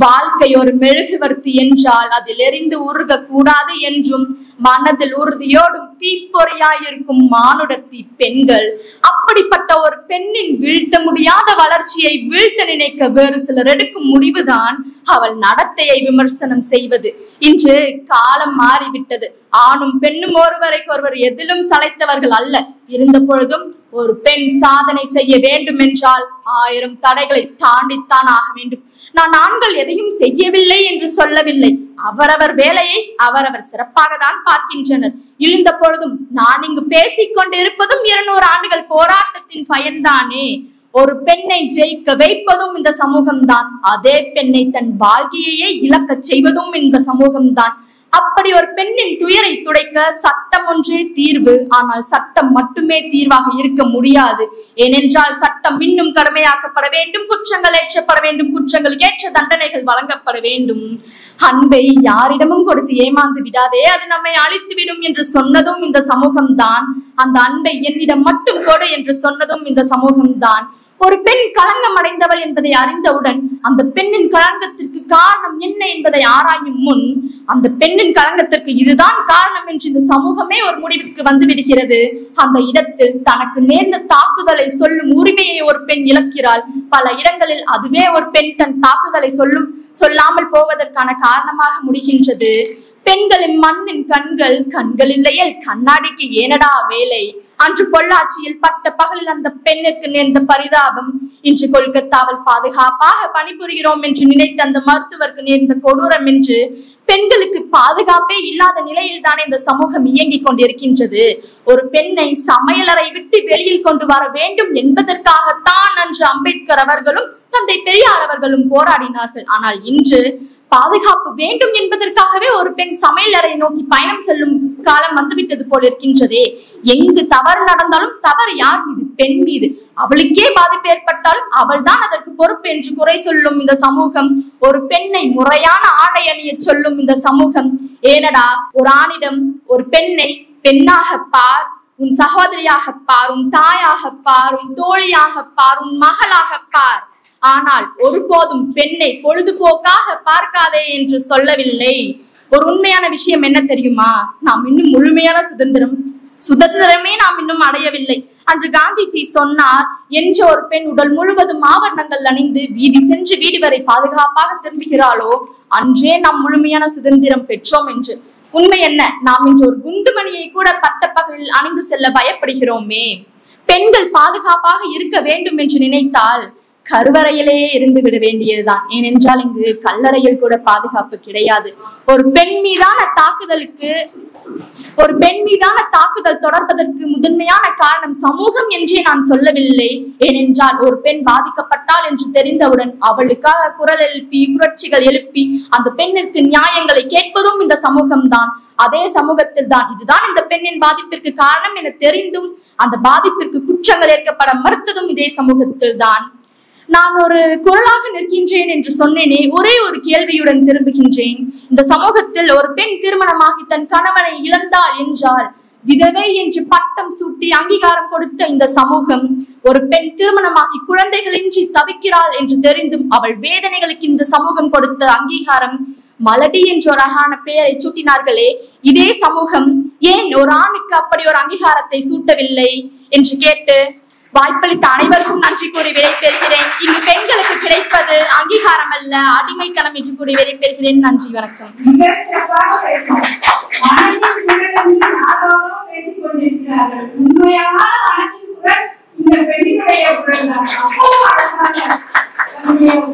வாழ்க்கை ஒரு மெழுகுவர்த்தி என்றால் அதில் எரிந்து உருக கூடாது என்றும் மனதில் உறுதியோடும் தீப்பொறியாயிருக்கும் மானுடத்தி பெண்கள். அப்படிப்பட்ட ஒரு பெண்ணின் வீழ்த்த முடியாத வளர்ச்சியை வீழ்த்த நினைக்க வேறு சிலர் எடுக்கும் முடிவுதான் அவள் நடத்தையை விமர்சனம் செய்வது. இன்று காலம் மாறிவிட்டது. ஆணும் பெண்ணும் ஒருவரைக்கொருவர் எதிலும் சளைத்தவர்கள் அல்ல. இருந்த பொழுதும் ஒரு பெண் சாதனை செய்ய வேண்டும் என்றால் 1000 தடைகளை தாண்டித்தான் ஆக வேண்டும். நான் ஆண்கள் எதையும் செய்யவில்லை என்று சொல்லவில்லை. அவரவர் வேலையை அவரவர் சிறப்பாக தான் பார்க்கின்றனர். இழிந்த பொழுதும் நான் இங்கு பேசிக்கொண்டு இருப்பதும் 200 ஆண்டுகள் போராட்டத்தின் பயன்தானே. ஒரு பெண்ணை ஜெயிக்க வைப்பதும் இந்த சமூகம்தான். அதே பெண்ணை தன் வாழ்க்கையையே இழக்க செய்வதும் இந்த சமூகம்தான். அப்படி ஒரு பெண்ணின் துயரை துடைக்க சட்டம் ஒன்றே தீர்வு. ஆனால் சட்டம் மட்டுமே தீர்வாக இருக்க முடியாது. ஏனென்றால் சட்டம் இன்னும் கடுமையாக்கப்பட வேண்டும், குற்றங்கள் ஏற்றப்பட வேண்டும், குற்றங்களுக்கு ஏற்ற தண்டனைகள் வழங்கப்பட வேண்டும். அன்பை யாரிடமும் கொடுத்து ஏமாந்து விடாதே, அது நம்மை அழித்து விடும் என்று சொன்னதும் இந்த சமூகம்தான். அந்த அன்பை என்னிடம் மட்டும் கொடு என்று சொன்னதும் இந்த சமூகம்தான். ஒரு பெண் களங்கம் அடைந்தவள் என்பதை அறிந்தவுடன் அந்த பெண்ணின் களங்கத்திற்கு காரணம் என்ன என்பதை ஆராயும் முன் அந்த பெண்ணின் களங்கத்திற்கு இதுதான் காரணம் என்று இந்த சமூகமே ஒரு முடிவுக்கு வந்து விடுகிறது. அந்த இடத்தில் தனக்கு நேர்ந்த தாக்குதலை சொல்லும் உரிமையை ஒரு பெண் இழக்கிறாள். பல இடங்களில் அதுவே ஒரு பெண் தன் தாக்குதலை சொல்லாமல் போவதற்கான காரணமாக முடிகின்றது. பெண்களின் மண்ணின் கண்கள் இல்லையே கண்ணாடிக்கு ஏனடா வேலை? அன்று பொள்ளாச்சியில் பட்ட பகலில் அந்த பெண்ணிற்கு நேர்ந்த பரிதாபம், இன்று கொல்கத்தாவில் பாதுகாப்பாக பணிபுரிகிறோம் என்று நினைத்த அந்த மருத்துவருக்கு நேர்ந்த கொடூரம் என்று பெண்களுக்கு பாதுகாப்பே இல்லாத நிலையில் தானே இந்த சமூகம் இயங்கிக் கொண்டிருக்கின்றது. ஒரு பெண்ணை சமையலறை விட்டு வெளியில் கொண்டு வர வேண்டும் என்பதற்காகத்தான் அன்று அம்பேத்கர் அவர்களும் தந்தை பெரியார் அவர்களும் போராடினார்கள். ஆனால் இன்று பாதுகாப்பு வேண்டும் என்பதற்காகவே ஒரு பெண் சமையலறை நோக்கி பயணம் செல்லும் காலம் வந்துவிட்டது போல் இருக்கின்றதே. எங்கு தவறு நடந்தாலும் தவறு யார் மீது? பெண் மீது. அவளுக்கே பாதிப்பு ஏற்பட்டால் அவள் தான் அதற்கு பொறுப்பு என்று குறை சொல்லும் இந்த சமூகம். ஒரு பெண்ணை முறையான ஆடை அணிய சொல்லும் இந்த சமூகம். ஏனடா, ஒரு ஆணிடம் ஒரு பெண்ணை பெண்ணாக பார், உன் சகோதரியாக பார், உன் தாயாக பார், உன் தோழியாக பார், உன் மகளாக பார். ஆனால் ஒருபோதும் பெண்ணை பொழுதுபோக்காக பார்க்காதே என்று சொல்லவில்லை. ஒரு உண்மையான விஷயம் என்ன தெரியுமா? நாம் இன்னும் முழுமையான சுதந்திரமே நாம் இன்னும் அடையவில்லை. அன்று காந்திஜி சொன்னார், என்ற ஒரு பெண் உடல் முழுவதும் ஆபரணங்கள் அணிந்து வீதி சென்று வீடு வரை பாதுகாப்பாக திரும்புகிறாளோ அன்றே நாம் முழுமையான சுதந்திரம் பெற்றோம் என்று. உண்மை என்ன? நாம் இன்று ஒரு குண்டுமணியை கூட பட்டப்பகலில் அணிந்து செல்ல பயப்படுகிறோமே. பெண்கள் பாதுகாப்பாக இருக்க வேண்டும் என்று நினைத்தால் கருவறையிலேயே இருந்து விட வேண்டியதுதான். ஏனென்றால் இங்கு கல்லறையில் கூட பாதுகாப்பு கிடையாது. ஒரு பெண் மீதான தாக்குதல் தொடர்பதற்கு முதன்மையான காரணம் சமூகம் என்றே நான் சொல்லவில்லை. ஏனென்றால் ஒரு பெண் பாதிக்கப்பட்டால் என்று தெரிந்தவுடன் அவளுக்காக குரல் எழுப்பி புரட்சிகள் எழுப்பி அந்த பெண்ணிற்கு நியாயங்களை கேட்பதும் இந்த சமூகம்தான். அதே சமூகத்தில் தான் இதுதான் இந்த பெண்ணின் பாதிப்பிற்கு காரணம் என தெரிந்தும் அந்த பாதிப்பிற்கு குற்றங்கள் ஏற்கப்பட மறுத்ததும் இதே சமூகத்தில் தான். நான் ஒரு குரலாக நிற்கின்றேன் என்று சொன்னேனே, ஒரே ஒரு கேள்வியுடன் திரும்புகின்றேன். இந்த சமூகத்தில் ஒரு பெண் திருமணமாகி தன் கணவனை இழந்தாள் என்றால் விதவை என்று பட்டம் சூட்டி அங்கீகாரம் கொடுத்த இந்த சமூகம், ஒரு பெண் திருமணமாகி குழந்தைகளின்றி தவிக்கிறாள் என்று தெரிந்தும் அவள் வேதனைகளுக்கு இந்த சமூகம் கொடுத்த அங்கீகாரம் மலடி என்ற ஒரு அழகான பெயரை சூட்டினார்களே, இதே சமூகம் ஏன் ஒரு ஆணுக்கு அப்படி ஒரு அங்கீகாரத்தை சூட்டவில்லை என்று கேட்டு வாய்ப்பளித்த அனைவருக்கும் நன்றி கூறி விடைபெறுகிறேன். இங்கு பெண்களுக்கு கிடைப்பது அங்கீகாரம் அல்ல, அடிமைத்தனம் என்று கூறி விடைபெறுகிறேன். நன்றி, வணக்கம். பேசிக் கொண்டிருக்கிறார்கள். உண்மையான மனதின் குரல் இந்த பெண்களுடைய குரல் தான்.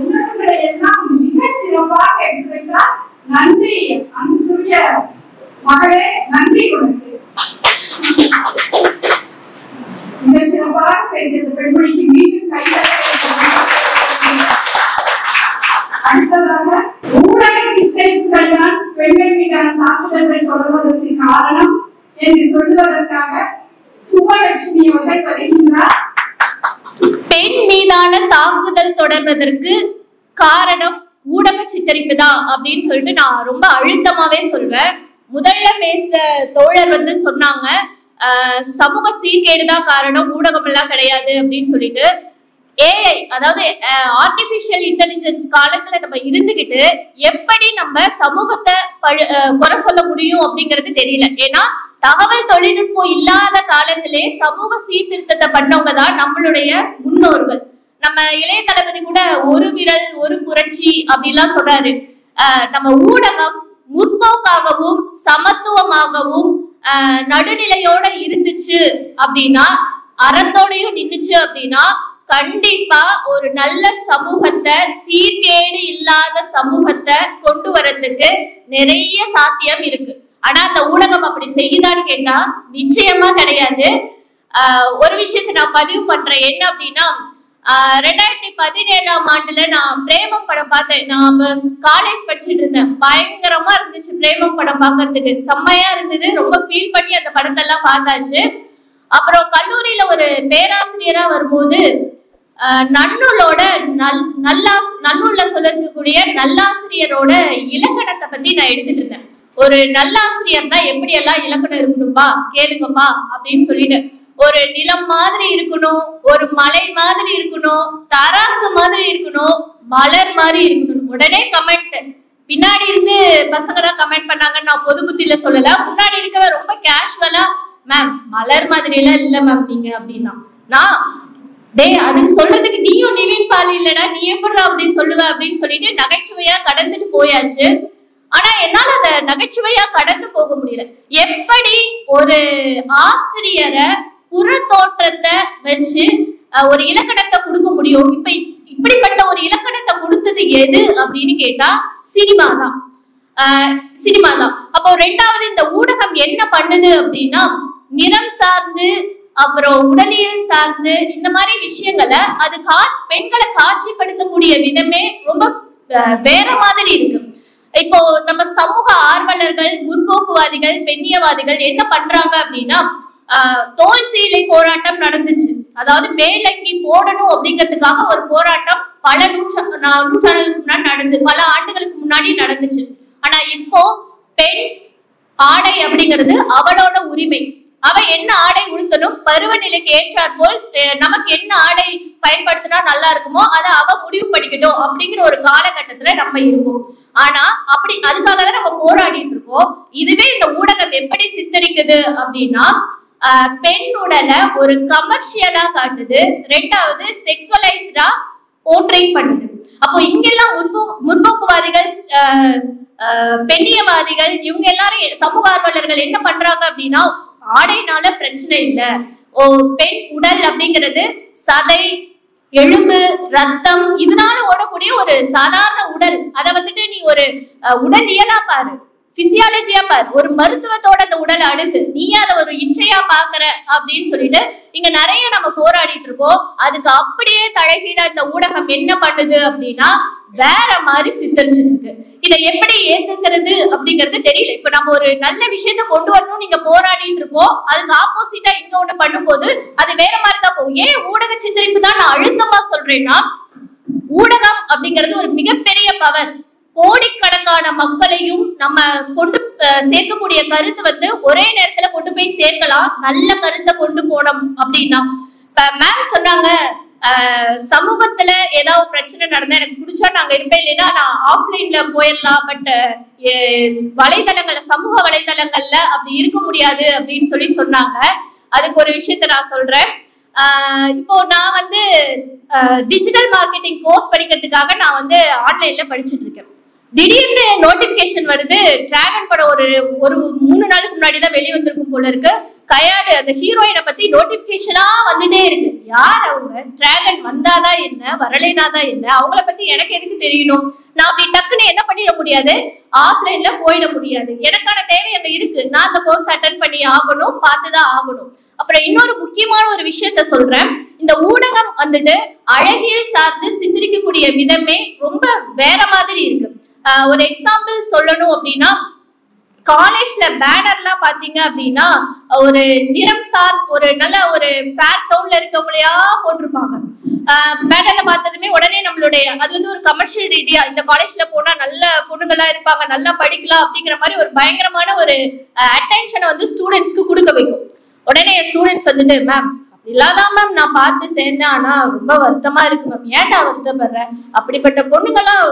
உணர்வுகளை எல்லாம் மிக சிறப்பாக எடுத்துரைத்தார். நன்றி அன்புக்குரிய மகளே, நன்றி உனக்கு. மிக சிறப்பாக பேசிய பெண்மணிக்கு மீண்டும் அடுத்ததாக ஊடக சித்தரிப்புகள் தான் பெண்கள் மீதான தாக்குதல்கள் தொடர்வதற்கு காரணம் என்று சொல்லுவதற்காக சுபலட்சுமி அவர்கள் வருகின்றார். பெண் மீதான தாக்குதல் தொடர்வதற்கு காரணம் ஊடக சித்தரிப்பு தான் அப்படின்னு சொல்லிட்டு நான் ரொம்ப அழுத்தமாவே சொல்வேன். முதல்ல பேசுற தோழர் சொன்னாங்க சமூக சீர்கேடுதான் காரணம், ஊடகம் எல்லாம் கிடையாது அப்படின்னு சொல்லிட்டு. ஏஐ அதாவது ஆர்டிபிஷியல் இன்டெலிஜென்ஸ் காலத்துல நம்ம இருந்துகிட்டு எப்படி நம்ம சமூகத்தை குறை சொல்ல முடியும் அப்படிங்கிறது தெரியல. ஏன்னா தகவல் தொழில்நுட்பம் இல்லாத காலத்திலே சமூக சீர்திருத்தத்தை பண்ணவங்க தான் நம்மளுடைய முன்னோர்கள். நம்ம இளைய தளபதி கூட ஒரு விரல் ஒரு புரட்சி அப்படின்லாம் சொல்றாரு. நம்ம ஊடகம் முற்போக்காகவும் சமத்துவமாகவும் நடுநிலையோட இருந்துச்சு அப்படின்னா, அறத்தோடையும் நின்னுச்சு அப்படின்னா கண்டிப்பா ஒரு நல்ல சமூகத்தை, சீர்கேடு இல்லாத சமூகத்தை கொண்டு வரதுக்கு நிறைய சாத்தியம் இருக்கு. ஆனா அந்த ஊடகம் அப்படி செய்யுதான்னு கேட்டா நிச்சயமா கிடையாது. ஒரு விஷயத்தை நான் பதிவு பண்றேன். என்ன அப்படின்னா, 2017ஆம் ஆண்டுல நான் பிரேமம் படம் பார்த்தேன். நான் காலேஜ் படிச்சுட்டு இருந்தேன். பயங்கரமா இருந்துச்சு பிரேமம் படம் பார்க்கறதுக்கு, செம்மையா இருந்தது. ரொம்ப ஃபீல் பண்ணி அந்த படத்தெல்லாம் பார்த்தாச்சு. அப்புறம் கல்லூரியில ஒரு பேராசிரியரா வரும்போது நன்னூலோட நன்னூல்ல சொல்லக்கூடிய நல்லாசிரியரோட இலக்கணத்தை பத்தி நான் எடுத்துட்டு இருந்தேன். ஒரு நல்லாசிரியர்னா எப்படி எல்லாம் இலக்கணம் இருக்கணும்பா கேளுங்கப்பா அப்படின்னு சொல்லிட்டு, ஒரு நிலம் மாதிரி இருக்கணும், ஒரு மலை மாதிரி இருக்கணும், தராசு மாதிரி இருக்கணும், மலர் மாதிரி இருக்கணும். உடனே கமெண்ட் பின்னாடி இருந்து பசங்க தான் கமெண்ட் பண்ணாங்க. நான் பொது புத்தியில சொல்லல, முன்னாடி இருக்கவ ரொம்ப கேஷுவலா மேம் மலர் மாதிரி எல்லாம் இல்ல மேம் நீங்க அப்படின்னா, நான் அதுக்கு சொல்றதுக்கு நீயும் நிவின் பாலி இல்லடா, நீ எப்படா அப்படி சொல்லுவ அப்படின்னு சொல்லிட்டு நகைச்சுவையா கடந்துட்டு போயாச்சு. ஆனா என்னால அத நகைச்சுவையா கடந்து போக முடியல. எப்படி ஒரு ஆசிரியரை புற தோற்றத்தை வச்சு ஒரு இலக்கணத்தை கொடுக்க முடியும்? இப்படிப்பட்ட ஒரு இலக்கணத்தை கொடுத்தது எது அப்படின்னு கேட்டா சினிமா தான். அப்போ ரெண்டாவது இந்த ஊடகம் என்ன பண்ணுது அப்படின்னா, நிறம் சார்ந்து அப்புறம் உடலியல் சார்ந்து இந்த மாதிரி விஷயங்களை அது பெண்களை காட்சிப்படுத்தக்கூடிய விதமே ரொம்ப வேற மாதிரி இருக்கு. இப்போ நம்ம சமூக ஆர்வலர்கள், முற்போக்குவாதிகள், பெண்ணியவாதிகள் என்ன பண்றாங்க அப்படின்னா, தோல் சீலை போராட்டம் நடந்துச்சு. அதாவது மேலங்கி போடணும் அப்படிங்கிறதுக்காக ஒரு போராட்டம் பல நூற்றாண்டுகளுக்கு முன்னாடி நடந்து, பல ஆண்டுகளுக்கு முன்னாடி நடந்துச்சு. ஆனா இப்போ பெண் ஆடை அப்படிங்கிறது அவளோட உரிமை. அவ என்ன ஆடை உடுத்தணும், பருவநிலைக்கு ஏற்றாற் போல் நமக்கு என்ன ஆடை பயன்படுத்தினா நல்லா இருக்குமோ அதை அவ முடிவு பண்ணிக்கிட்டோம் அப்படிங்கிற ஒரு காலகட்டத்துல நம்ம இருக்கோம். ஆனா அப்படி அதுக்காக தான் நம்ம போராடிட்டு இருக்கோம். இதுவே இந்த ஊடகம் எப்படி சித்தரிக்குது அப்படின்னா, பெண் உடலை ஒரு கமர்ஷியலா காட்டுது, ரெண்டாவது செக்ஸுவலைஸ்டா போர்ட்ரேட் பண்ணுது. அப்போ இங்கெல்லாம் முற்போக்குவாதிகள், பெண்ணியவாதிகள், இவங்க எல்லாரும் சமூக ஆர்வலர்கள் என்ன பண்றாங்க அப்படின்னா, ஆடைனால பிரச்சனை இல்ல, பெண் உடல் அப்படிங்கிறது சதை, எலும்பு, ரத்தம் இதனால ஓடக்கூடிய ஒரு சாதாரண உடல். அதை வந்துட்டு நீ ஒரு உடலியலா பாரு, பிசியாலஜியா பாரு, ஒரு மருத்துவத்தோட அந்த உடலை அணுகு, நீ அதை ஒரு இச்சையா பாக்குற அப்படின்னு சொல்லிட்டு இங்க நிறைய நம்ம போராடிட்டு இருக்கோம். அதுக்கு அப்படியே தலைகீழா இந்த ஊடகம் என்ன பண்ணுது அப்படின்னா வேற மாதிரி சித்தரிச்சுட்டு இருக்கு. இதை எப்படி ஏத்துக்கிறது அப்படிங்கிறது தெரியல. இப்ப நம்ம ஒரு நல்ல விஷயத்த கொண்டு வரணும் நீங்க போராடிட்டு இருக்கோம், அதுக்கு ஆப்போசிட்டா இங்க ஒண்ணு பண்ணும்போது அது வேற மாதிரி தான் போகும். ஏன் ஊடக சித்தரிப்பு தான் நான் அழுத்தமா சொல்றேன்னா, ஊடகம் அப்படிங்கிறது ஒரு மிகப்பெரிய பவர். கோடிக்கணக்கான மக்களையும் நம்ம கொண்டு சேர்க்கக்கூடிய கருத்து ஒரே நேரத்துல கொண்டு போய் சேர்க்கலாம். நல்ல கருத்தை கொண்டு போனோம் அப்படின்னா, இப்ப மேம் சொன்னாங்க சமூகத்துல ஏதாவது பிரச்சனை நடந்தா எனக்கு பிடிச்சா நாங்க இருப்பேன், இல்லைன்னா நான் ஆஃப்லைன்ல போயிடலாம், பட் வலைதளங்கள்ல, சமூக வலைதளங்கள்ல அப்படி இருக்க முடியாது அப்படின்னு சொல்லி சொன்னாங்க. அதுக்கு ஒரு விஷயத்த நான் சொல்றேன். இப்போ நான் வந்து டிஜிட்டல் மார்க்கெட்டிங் கோர்ஸ் படிக்கிறதுக்காக நான் வந்து ஆன்லைன்ல படிச்சுட்டு இருக்கேன். திடீர்னு நோட்டிபிகேஷன் வருது, டிராகன் படம் ஒரு 3 நாளுக்கு முன்னாடி தான் வெளியே வந்திருக்கும் போல இருக்கு. கயாடு அந்த ஹீரோயினை பத்தி நோட்டிபிகேஷனா வந்துட்டே இருக்கு. யார் அவங்க, டிராகன் வந்தாதான் என்ன வரலைனாதான் என்ன, அவங்கள பத்தி எனக்கு எதுக்கு தெரியணும்? நான் அப்படி டக்குன்னு என்ன பண்ணிட முடியாது, ஆஃப்லைன்ல போயிட முடியாது. எனக்கான தேவை அங்க இருக்கு, நான் அந்த கோர்ஸ் அட்டன் பண்ணி ஆகணும், பார்த்துதான் ஆகணும். அப்புறம் இன்னொரு முக்கியமான ஒரு விஷயத்த சொல்றேன். இந்த ஊடகம் வந்துட்டு அழகியல் சார்ந்து சித்தரிக்கக்கூடிய விதமே ரொம்ப வேற மாதிரி இருக்கு. ஒரு எக்ஸாம்பிள் சொல்லணும் அப்படின்னா, காலேஜ்ல பேனர்லாம் பாத்தீங்க அப்படின்னா ஒரு நிறம் சார் ஒரு நல்ல ஒரு ஃபேர் டவுன்ல இருக்கவங்களையா போட்டிருப்பாங்க. பேனர்ல பார்த்ததுமே உடனே நம்மளுடைய அது வந்து ஒரு கமர்ஷியல் ரீதியா இந்த காலேஜ்ல போனா நல்ல பொண்ணுங்களா இருப்பாங்க, நல்லா படிக்கலாம் அப்படிங்கிற மாதிரி ஒரு பயங்கரமான ஒரு அட்டென்ஷனை வந்து ஸ்டூடெண்ட்ஸ்க்கு கொடுக்க வைக்கும். உடனே ஸ்டூடெண்ட்ஸ் வந்துட்டு மேம் இல்லாதான் மேம் நான் பார்த்து சேர்ந்தேன், ஆனா ரொம்ப வருத்தமா இருக்கு மேம். ஏன்டா வருத்தப்படுற? அப்படிப்பட்ட பொண்ணுங்கெல்லாம்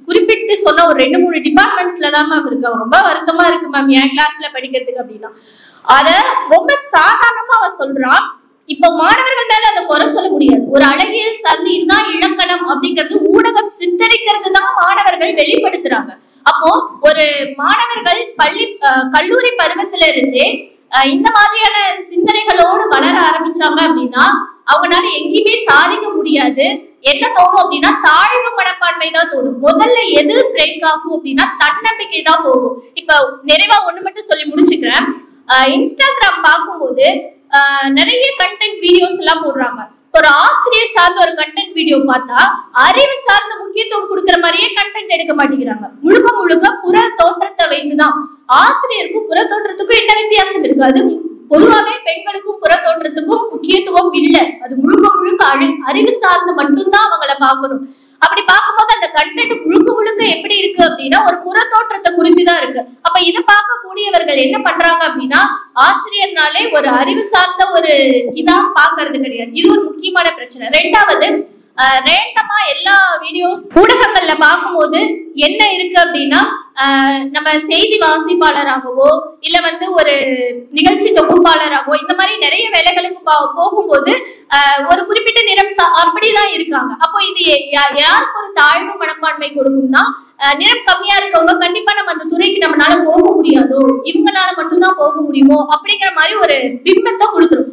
குறிப்பிட்டு சொன்ன ஒரு 2-3 டிபார்ட்மெண்ட்ஸ்ல தான் மேம் இருக்கு, ரொம்ப வருத்தமா இருக்கு மேம் என் கிளாஸ்ல படிக்கிறதுக்கு அப்படின்னா அத ரொம்ப சாதாரணமா அவ சொல்றான். இப்ப மாணவர்கள் மேல அதை குறை சொல்ல முடியாது. ஒரு அழகியல் சார்ந்து இதுதான் இலக்கணம் அப்படிங்கிறது ஊடகம் சித்தரிக்கிறது தான் மாணவர்கள் வெளிப்படுத்துறாங்க. அப்போ ஒரு மாணவர்கள் கல்லூரி பருவத்தில இருந்தே இந்த மாதிரியான சிந்தனைகளோடு வளர ஆரம்பிச்சாங்க அப்படின்னா அவங்களால எங்கேயுமே சாதிக்க முடியாது. என்ன தோணும் அப்படின்னா தாழ்வு மனப்பான்மை தான் தோணும். முதல்ல எது பிரேக் ஆகும் அப்படின்னா தன்னம்பிக்கை தான் போகும். இப்ப நிறைவா ஒண்ணு மட்டும் சொல்லி முடிச்சுக்கிறேன். இன்ஸ்டாகிராம் பார்க்கும்போது நிறைய கண்டென்ட் வீடியோஸ் எல்லாம் போடுறாங்க. ஒரு ஆசிரியர் சார்ந்த ஒரு கண்டென்ட் வீடியோ பார்த்தா அறிவு சார்ந்த முக்கியத்துவம் கொடுக்குற மாதிரியே கண்டென்ட் எடுக்க மாட்டேங்கிறாங்க. முழுக்க முழுக்க புற தோற்றத்தை வைத்துதான். ஆசிரியருக்கும் புற தோற்றத்துக்கும் என்ன வித்தியாசம் இருக்கு? அது பொதுவாகவே பெண்களுக்கும் புற தோற்றத்துக்கும் முக்கியத்துவம் இல்லை. அது முழுக்க முழுக்க அறிவு சார்ந்து மட்டும்தான் அவங்கள பார்க்கணும். அப்படி பார்க்கும்போது அந்த கண்டென்ட் முழுக்க முழுக்க எப்படி இருக்கு அப்படின்னா ஒரு புற தோற்றத்தை குறித்துதான் இருக்கு. அப்ப இதை பார்க்கக்கூடியவர்கள் என்ன பண்றாங்க அப்படின்னா ஆசிரியர்னாலே ஒரு அறிவு சார்ந்த ஒரு இதா பாக்குறது கிடையாது. இது ஒரு முக்கியமான பிரச்சனை. ரெண்டாவது, ரேண்டமா எல்லா வீடியோஸ் ஊடகங்கள்ல பார்க்கும்போது என்ன இருக்கு அப்படின்னா நம்ம செய்தி வாசிப்பாளராகவோ இல்ல வந்து ஒரு நிகழ்ச்சி தொகுப்பாளராகவோ இந்த மாதிரி நிறைய வேலைகளுக்கு போகும்போது ஒரு குறிப்பிட்ட நிறம் அப்படிதான் இருக்காங்க. அப்போ இது யாருக்கு ஒரு தாழ்வு மனப்பான்மை கொடுக்கும்னா நிறம் கம்மியா இருக்கவங்க கண்டிப்பா நம்ம அந்த துறைக்கு நம்மளால போக முடியாதோ, இவங்களால மட்டும்தான் போக முடியுமோ அப்படிங்கிற மாதிரி ஒரு பிம்பத்தை கொடுத்துரும்.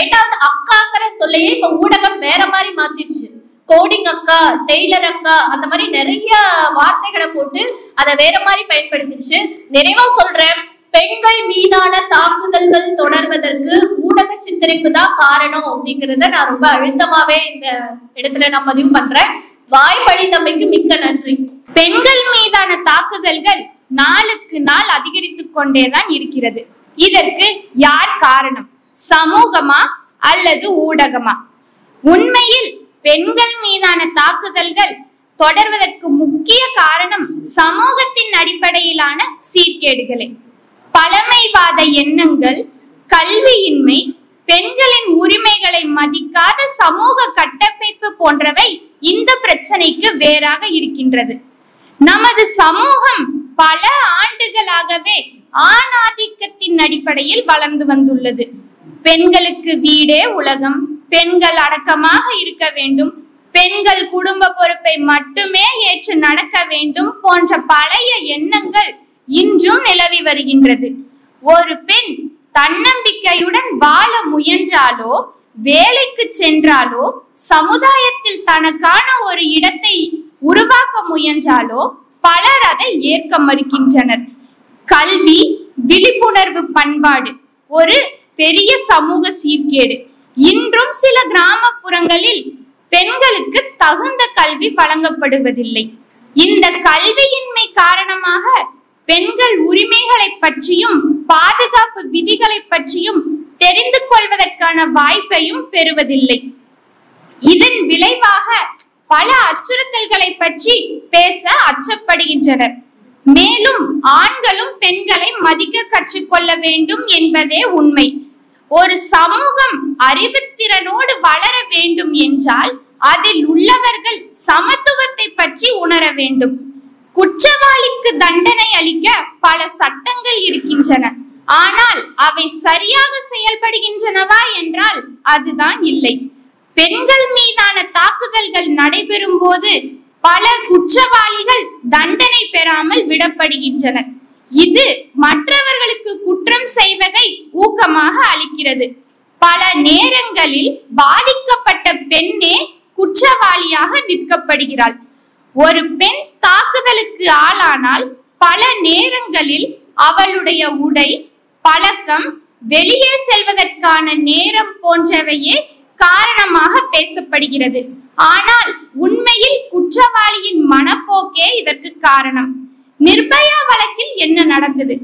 ரெண்டாவது, அக்காங்கிற சொல்லையே இப்ப ஊடகம் வேற மாதிரி மாத்திருச்சு. கோடிங் அக்கா, டெய்லர் அக்கா, அந்த மாதிரி நிறைய வார்த்தைகளை போட்டு அதை வேற மாதிரி பயன்படுத்திடுச்சு. நிறைவா சொல்றேன், பெண்கள் மீதான தாக்குதல்கள் தொடர்வதற்கு ஊடக சித்தரிப்பு தான் காரணம் அப்படிங்கிறத நான் ரொம்ப அழுத்தமாவே இந்த இடத்துல நான் பதிவு பண்றேன். வாய்ப்பளித்தமைக்கு மிக்க நன்றி. பெண்கள் மீதான தாக்குதல்கள் நாளுக்கு நாள் அதிகரித்துக் கொண்டேதான் இருக்கிறது. இதற்கு யார் காரணம்? சமூகமா அல்லது ஊடகமா? உண்மையில் பெண்கள் மீதான தாக்குதல்கள் தொடர்வதற்கு முக்கிய காரணம் சமூகத்தின் அடிப்படையிலான சீர்கேடுகளே. பழமைவாத எண்ணங்கள், கல்வியின்மை, பெண்களின் உரிமைகளை மதிக்காத சமூக கட்டமைப்பு போன்றவை இந்த பிரச்சனைக்கு வேறாக இருக்கின்றது. நமது சமூகம் பல ஆண்டுகளாகவே ஆணாதிக்கத்தின் அடிப்படையில் வளர்ந்து வந்துள்ளது. பெண்களுக்கு வீடே உலகம், பெண்கள் அடக்கமாக இருக்க வேண்டும், பெண்கள் குடும்ப பொறுப்பை மட்டுமே ஏற்று நடக்க வேண்டும் போன்ற பழைய எண்ணங்கள் இன்றும் நிலவி வருகின்றது. ஒரு பெண் தன்னம்பிக்கையுடன் வாழ முயன்றாலோ, வேலைக்கு சென்றாலோ, சமுதாயத்தில் தனக்கான ஒரு இடத்தை உருவாக்க முயன்றாலோ பலர் அதை ஏற்க மறுக்கின்றனர். கல்வி, விழிப்புணர்வு, பண்பாடு ஒரு பெரிய சமூக சீர்கேடு. இன்றும் சில கிராமப்புறங்களில் பெண்களுக்கு தகுந்த கல்வி வழங்கப்படுவதில்லை. இந்த கல்வியின்மை காரணமாக பெண்கள் உரிமைகளை பற்றியும் பாதுகாப்பு விதிகளை பற்றியும் தெரிந்து கொள்வதற்கான வாய்ப்பையும் பெறுவதில்லை. இதன் விளைவாக பல அச்சுறுத்தல்களை பற்றி பேச அச்சப்படுகின்றனர். மேலும் ஆண்களும் பெண்களை மதிக்க கற்றுக்கொள்ள வேண்டும் என்பதே உண்மை. ஒரு சமூகம் அறிவுத்திறனோடு வளர வேண்டும் என்றால் அதில் உள்ளவர்கள் சமத்துவத்தை பற்றி உணர வேண்டும். குற்றவாளிக்கு தண்டனை அளிக்க பல சட்டங்கள் இருக்கின்றன. ஆனால் அவை சரியாக செயல்படுகின்றனவா என்றால் அதுதான் இல்லை. பெண்கள் மீதான தாக்குதல்கள் நடைபெறும் போது பல குற்றவாளிகள் தண்டனை பெறாமல் விடப்படுகின்றனர். இது மற்றவர்களுக்கு குற்றம் செய்வதை ஊக்கமாக அளிக்கிறது. பல நேரங்களில் பாதிக்கப்பட்ட பெண்ணே குற்றவாளியாக நிற்கப்படுகிறாள். ஒரு பெண் தாக்குதலுக்கு ஆளானால் பல நேரங்களில் அவளுடைய உடை, பழக்கம், வெளியே செல்வதற்கான நேரம் போன்றவையே காரணமாக பேசப்படுகிறது. ஆனால் உண்மையில் குற்றவாளியின் மனப்போக்கே இதற்கு காரணம். நிர்பயா வழக்கில் என்ன நடந்தது?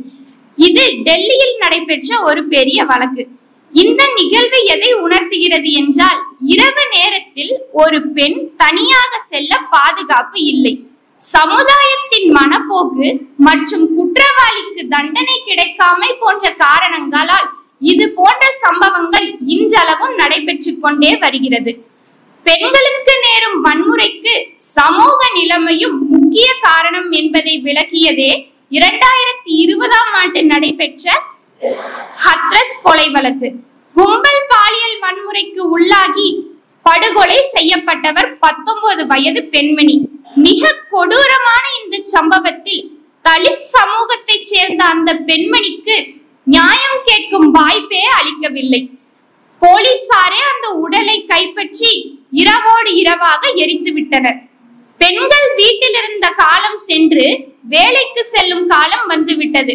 இது டெல்லியில் நடைபெற்ற ஒரு பெரிய வழக்கு. இந்த நிகழ்வு எதை உணர்த்துகிறது என்றால், இரவு நேரத்தில் ஒரு பெண் தனியாக செல்ல பாதுகாப்பு இல்லை. சமுதாயத்தின் மனப்போக்கு மற்றும் குற்றவாளிக்கு தண்டனை கிடைக்காமை போன்ற காரணங்களால் இது போன்ற சம்பவங்கள் இன்றளவும் நடைபெற்று கொண்டே வருகிறது. பெண்களுக்கு நேரும் வன்முறைக்கு சமூக நிலைமையும் முக்கிய காரணம் என்பதை விளக்கியதே 2020ஆம் ஆண்டு நடைபெற்ற ஹத்ரஸ் கொலை வழக்கு. கும்பல் பாலியல் வன்முறைக்கு உள்ளாகி படுகொலை செய்யப்பட்டவர் 19 வயது பெண்மணி. மிக கொடூரமான இந்த சம்பவத்தில் தலித் சமூகத்தைச் சேர்ந்த அந்த பெண்மணிக்கு நியாயம் கேட்கும் வாய்ப்பே அளிக்கவில்லை. போலீசாரே அந்த உடலை கைப்பற்றி இரவோடு இரவாக எரித்து விட்டனர். பெண்கள் வீட்டில் இருந்த காலம் சென்று வேலைக்கு செல்லும் காலம் வந்துவிட்டது.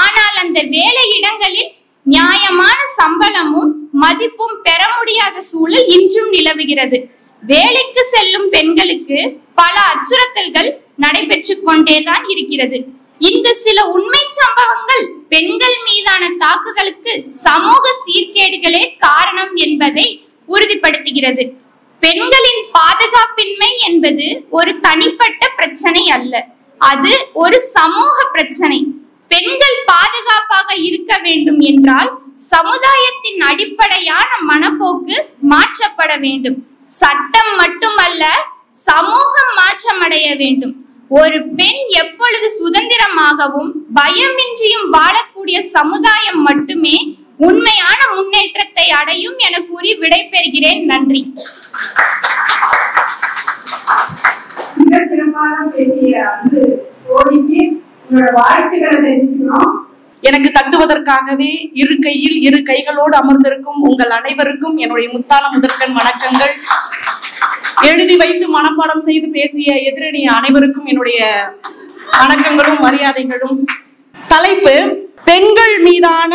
ஆனால் அந்த வேலை இடங்களில் நியாயமான சம்பளமும் மதிப்பும் பெற முடியாத சூழல் இன்றும் நிலவுகிறது. வேலைக்கு செல்லும் பெண்களுக்கு பல அச்சுறுத்தல்கள் நடைபெற்று கொண்டேதான் இருக்கிறது. இந்த சில உண்மை சம்பவங்கள் பெண்கள் மீதான தாக்குதலுக்கு சமூக சீர்கேடுகளே காரணம் என்பதை உறுதிப்படுத்துகிறது. பெண்களின் பாதுகாப்பின்மை என்பது ஒரு தனிப்பட்ட பிரச்சனை அல்ல, அது ஒரு சமூக பிரச்சனை. பெண்கள் பாதுகாப்பாக இருக்க வேண்டும் என்றால் சமுதாயத்தின் அடிப்படையான மனப்போக்கு மாற்றப்பட வேண்டும். சட்டம் மட்டுமல்ல, சமூகம் மாற்றமடைய வேண்டும். ஒரு பெண் எப்பொழுது சுதந்திரமாகவும் பயமின்றியும் வாழக்கூடிய சமுதாயம் மட்டுமே உண்மையான முன்னேற்றத்தை அடையும் என கூறி விடைபெறுகிறேன். நன்றி. மிக சிறப்பாக பேசிய தோழிக்கு உங்களோட வாழ்த்துக்களை தெரிவிச்சுக்கிறோம். எனக்கு தட்டுவதற்காகவே இரு கையில் இரு கைகளோடு அமர்ந்திருக்கும் உங்கள் அனைவருக்கும் என்னுடைய முத்தான முதற்கண் வணக்கங்கள். எழுதி வைத்து மனப்பாடம் செய்து பேசிய எதிரணி அனைவருக்கும் என்னுடைய வணக்கங்களும் மரியாதைகளும். தலைப்பு: பெண்கள் மீதான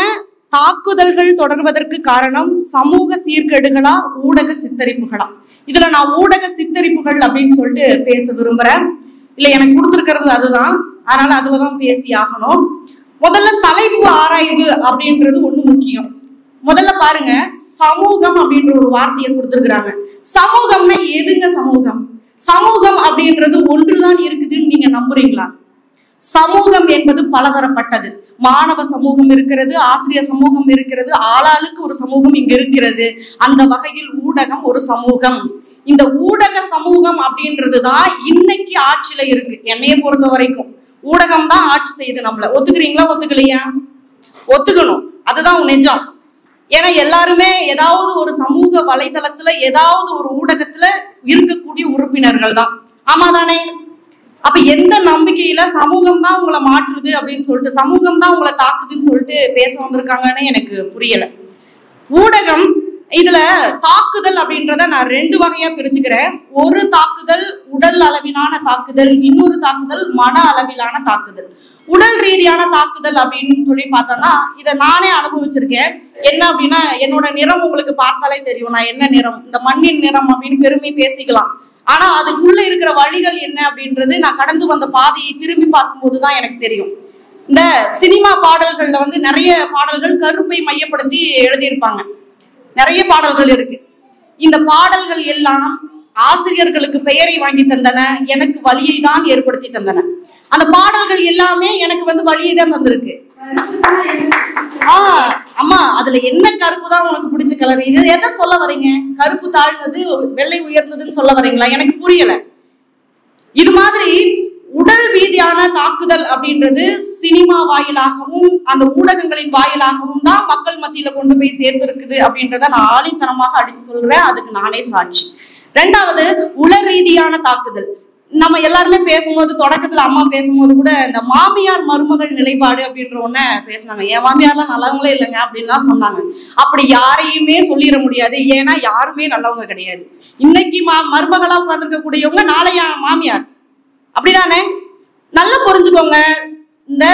தாக்குதல்கள் தொடர்வதற்கு காரணம் சமூக சீர்கேடுகளா, ஊடக சித்தரிப்புகளா? இதுல நான் ஊடக சித்தரிப்புகள் அப்படின்னு சொல்லிட்டு பேச விரும்புறேன். இல்ல, எனக்கு கொடுத்திருக்கிறது அதுதான், அதனால அதுலதான் பேசி ஆகணும். முதல்ல தலைப்பு ஆராய்வு அப்படின்றது ஒண்ணு முக்கியம். முதல்ல பாருங்க, சமூகம் அப்படின்ற ஒரு வார்த்தையை கொடுத்திருக்கிறாங்க. சமூகம்னா எதுங்க? சமூகம் சமூகம் அப்படின்றது ஒன்றுதான் இருக்குதுன்னு நீங்க நம்புறீங்களா? சமூகம் என்பது பலதரப்பட்டது. மாணவ சமூகம் இருக்கிறது, ஆசிரியர் சமூகம் இருக்கிறது, ஆளாளுக்கு ஒரு சமூகம் இங்க இருக்கிறது. அந்த வகையில் ஊடகம் ஒரு சமூகம். இந்த ஊடக சமூகம் அப்படின்றதுதான் இன்னைக்கு ஆட்சியில இருக்கு. என்னைய பொறுத்த வரைக்கும் ஊடகம் தான் ஆட்சி செய்யுது. நம்மள ஒத்துக்கிறீங்களா, ஒத்துக்கலையா? ஒத்துக்கணும், அதுதான் நிஜம். ஏன்னா எல்லாருமே ஏதாவது ஒரு சமூக வலைதளத்துல ஏதாவது ஒரு ஊடகத்துல இருக்கக்கூடிய உறுப்பினர்கள் தான். ஆமா தானே? அப்ப எந்த நம்பிக்கையில சமூகம் தான் உங்களை மாற்றுது அப்படின்னு சொல்லிட்டு, சமூகம் தான் உங்களை தாக்குதுன்னு சொல்லிட்டு பேச வந்திருக்காங்கன்னு எனக்கு புரியல. ஊடகம் இதுல தாக்குதல் அப்படின்றத நான் ரெண்டு வகையா பிரிச்சுக்கிறேன். ஒரு தாக்குதல் உடல் அளவிலான தாக்குதல், இன்னொரு தாக்குதல் மன அளவிலான தாக்குதல். உடல் ரீதியான தாக்குதல் அப்படின்னு சொல்லி பார்த்தோம்னா இதை நானே அனுபவிச்சிருக்கேன். என்ன அப்படின்னா, என்னோட நிறம் உங்களுக்கு பார்த்தாலே தெரியும் நான் என்ன நிறம், இந்த மண்ணின் நிறம் அப்படின்னு பெருமை பேசிக்கலாம். ஆனா அதுக்குள்ள இருக்கிற வழிகள் என்ன அப்படின்றது நான் கடந்து வந்த பாதையை திரும்பி பார்க்கும் போதுதான் எனக்கு தெரியும். இந்த சினிமா பாடல்கள்ல வந்து நிறைய பாடல்கள் கருப்பை மையப்படுத்தி எழுதியிருப்பாங்க. நிறைய பாடல்கள் இருக்கு. இந்த பாடல்கள் எல்லாம் ஆசிரியர்களுக்கு பெயரை வாங்கி தந்தன, எனக்கு வலியை தான் ஏற்படுத்தி தந்தன. அந்த பாடல்கள் எல்லாமே எனக்கு வந்து வலியை தான் தந்திருக்கு. அம்மா, அதுல என்ன கருப்பு தான் உனக்கு பிடிச்ச கலர்? இது எதை சொல்ல வரீங்க? கருப்பு தாழ்ந்தது வெள்ளை உயர்ந்ததுன்னு சொல்ல வரீங்களா? எனக்கு புரியல. இது மாதிரி உடல் ரீதியான தாக்குதல் அப்படின்றது சினிமா வாயிலாகவும் அந்த ஊடகங்களின் வாயிலாகவும் தான் மக்கள் மத்தியில கொண்டு போய் சேர்த்திருக்குது அப்படின்றத நான் ஆணித்தனமாக அடிச்சு சொல்றேன். அதுக்கு நானே சாட்சி. ரெண்டாவது, உள ரீதியான தாக்குதல். நம்ம எல்லாருமே பேசும்போது, தொடக்கத்துல அம்மா பேசும்போது கூட இந்த மாமியார் மருமகள் நிலைப்பாடு அப்படின்ற ஒண்ண பேசினாங்க. என் மாமியார்லாம் நல்லவங்களே இல்லைங்க அப்படின்லாம் சொன்னாங்க. அப்படி யாரையுமே சொல்லிட முடியாது. ஏன்னா யாருமே நல்லவங்க கிடையாது. இன்னைக்கு மருமகளா உட்கார்ந்துருக்க கூடியவங்க நாளைய மாமியார். அப்படிதானே? நல்லா புரிஞ்சுக்கோங்க. இந்த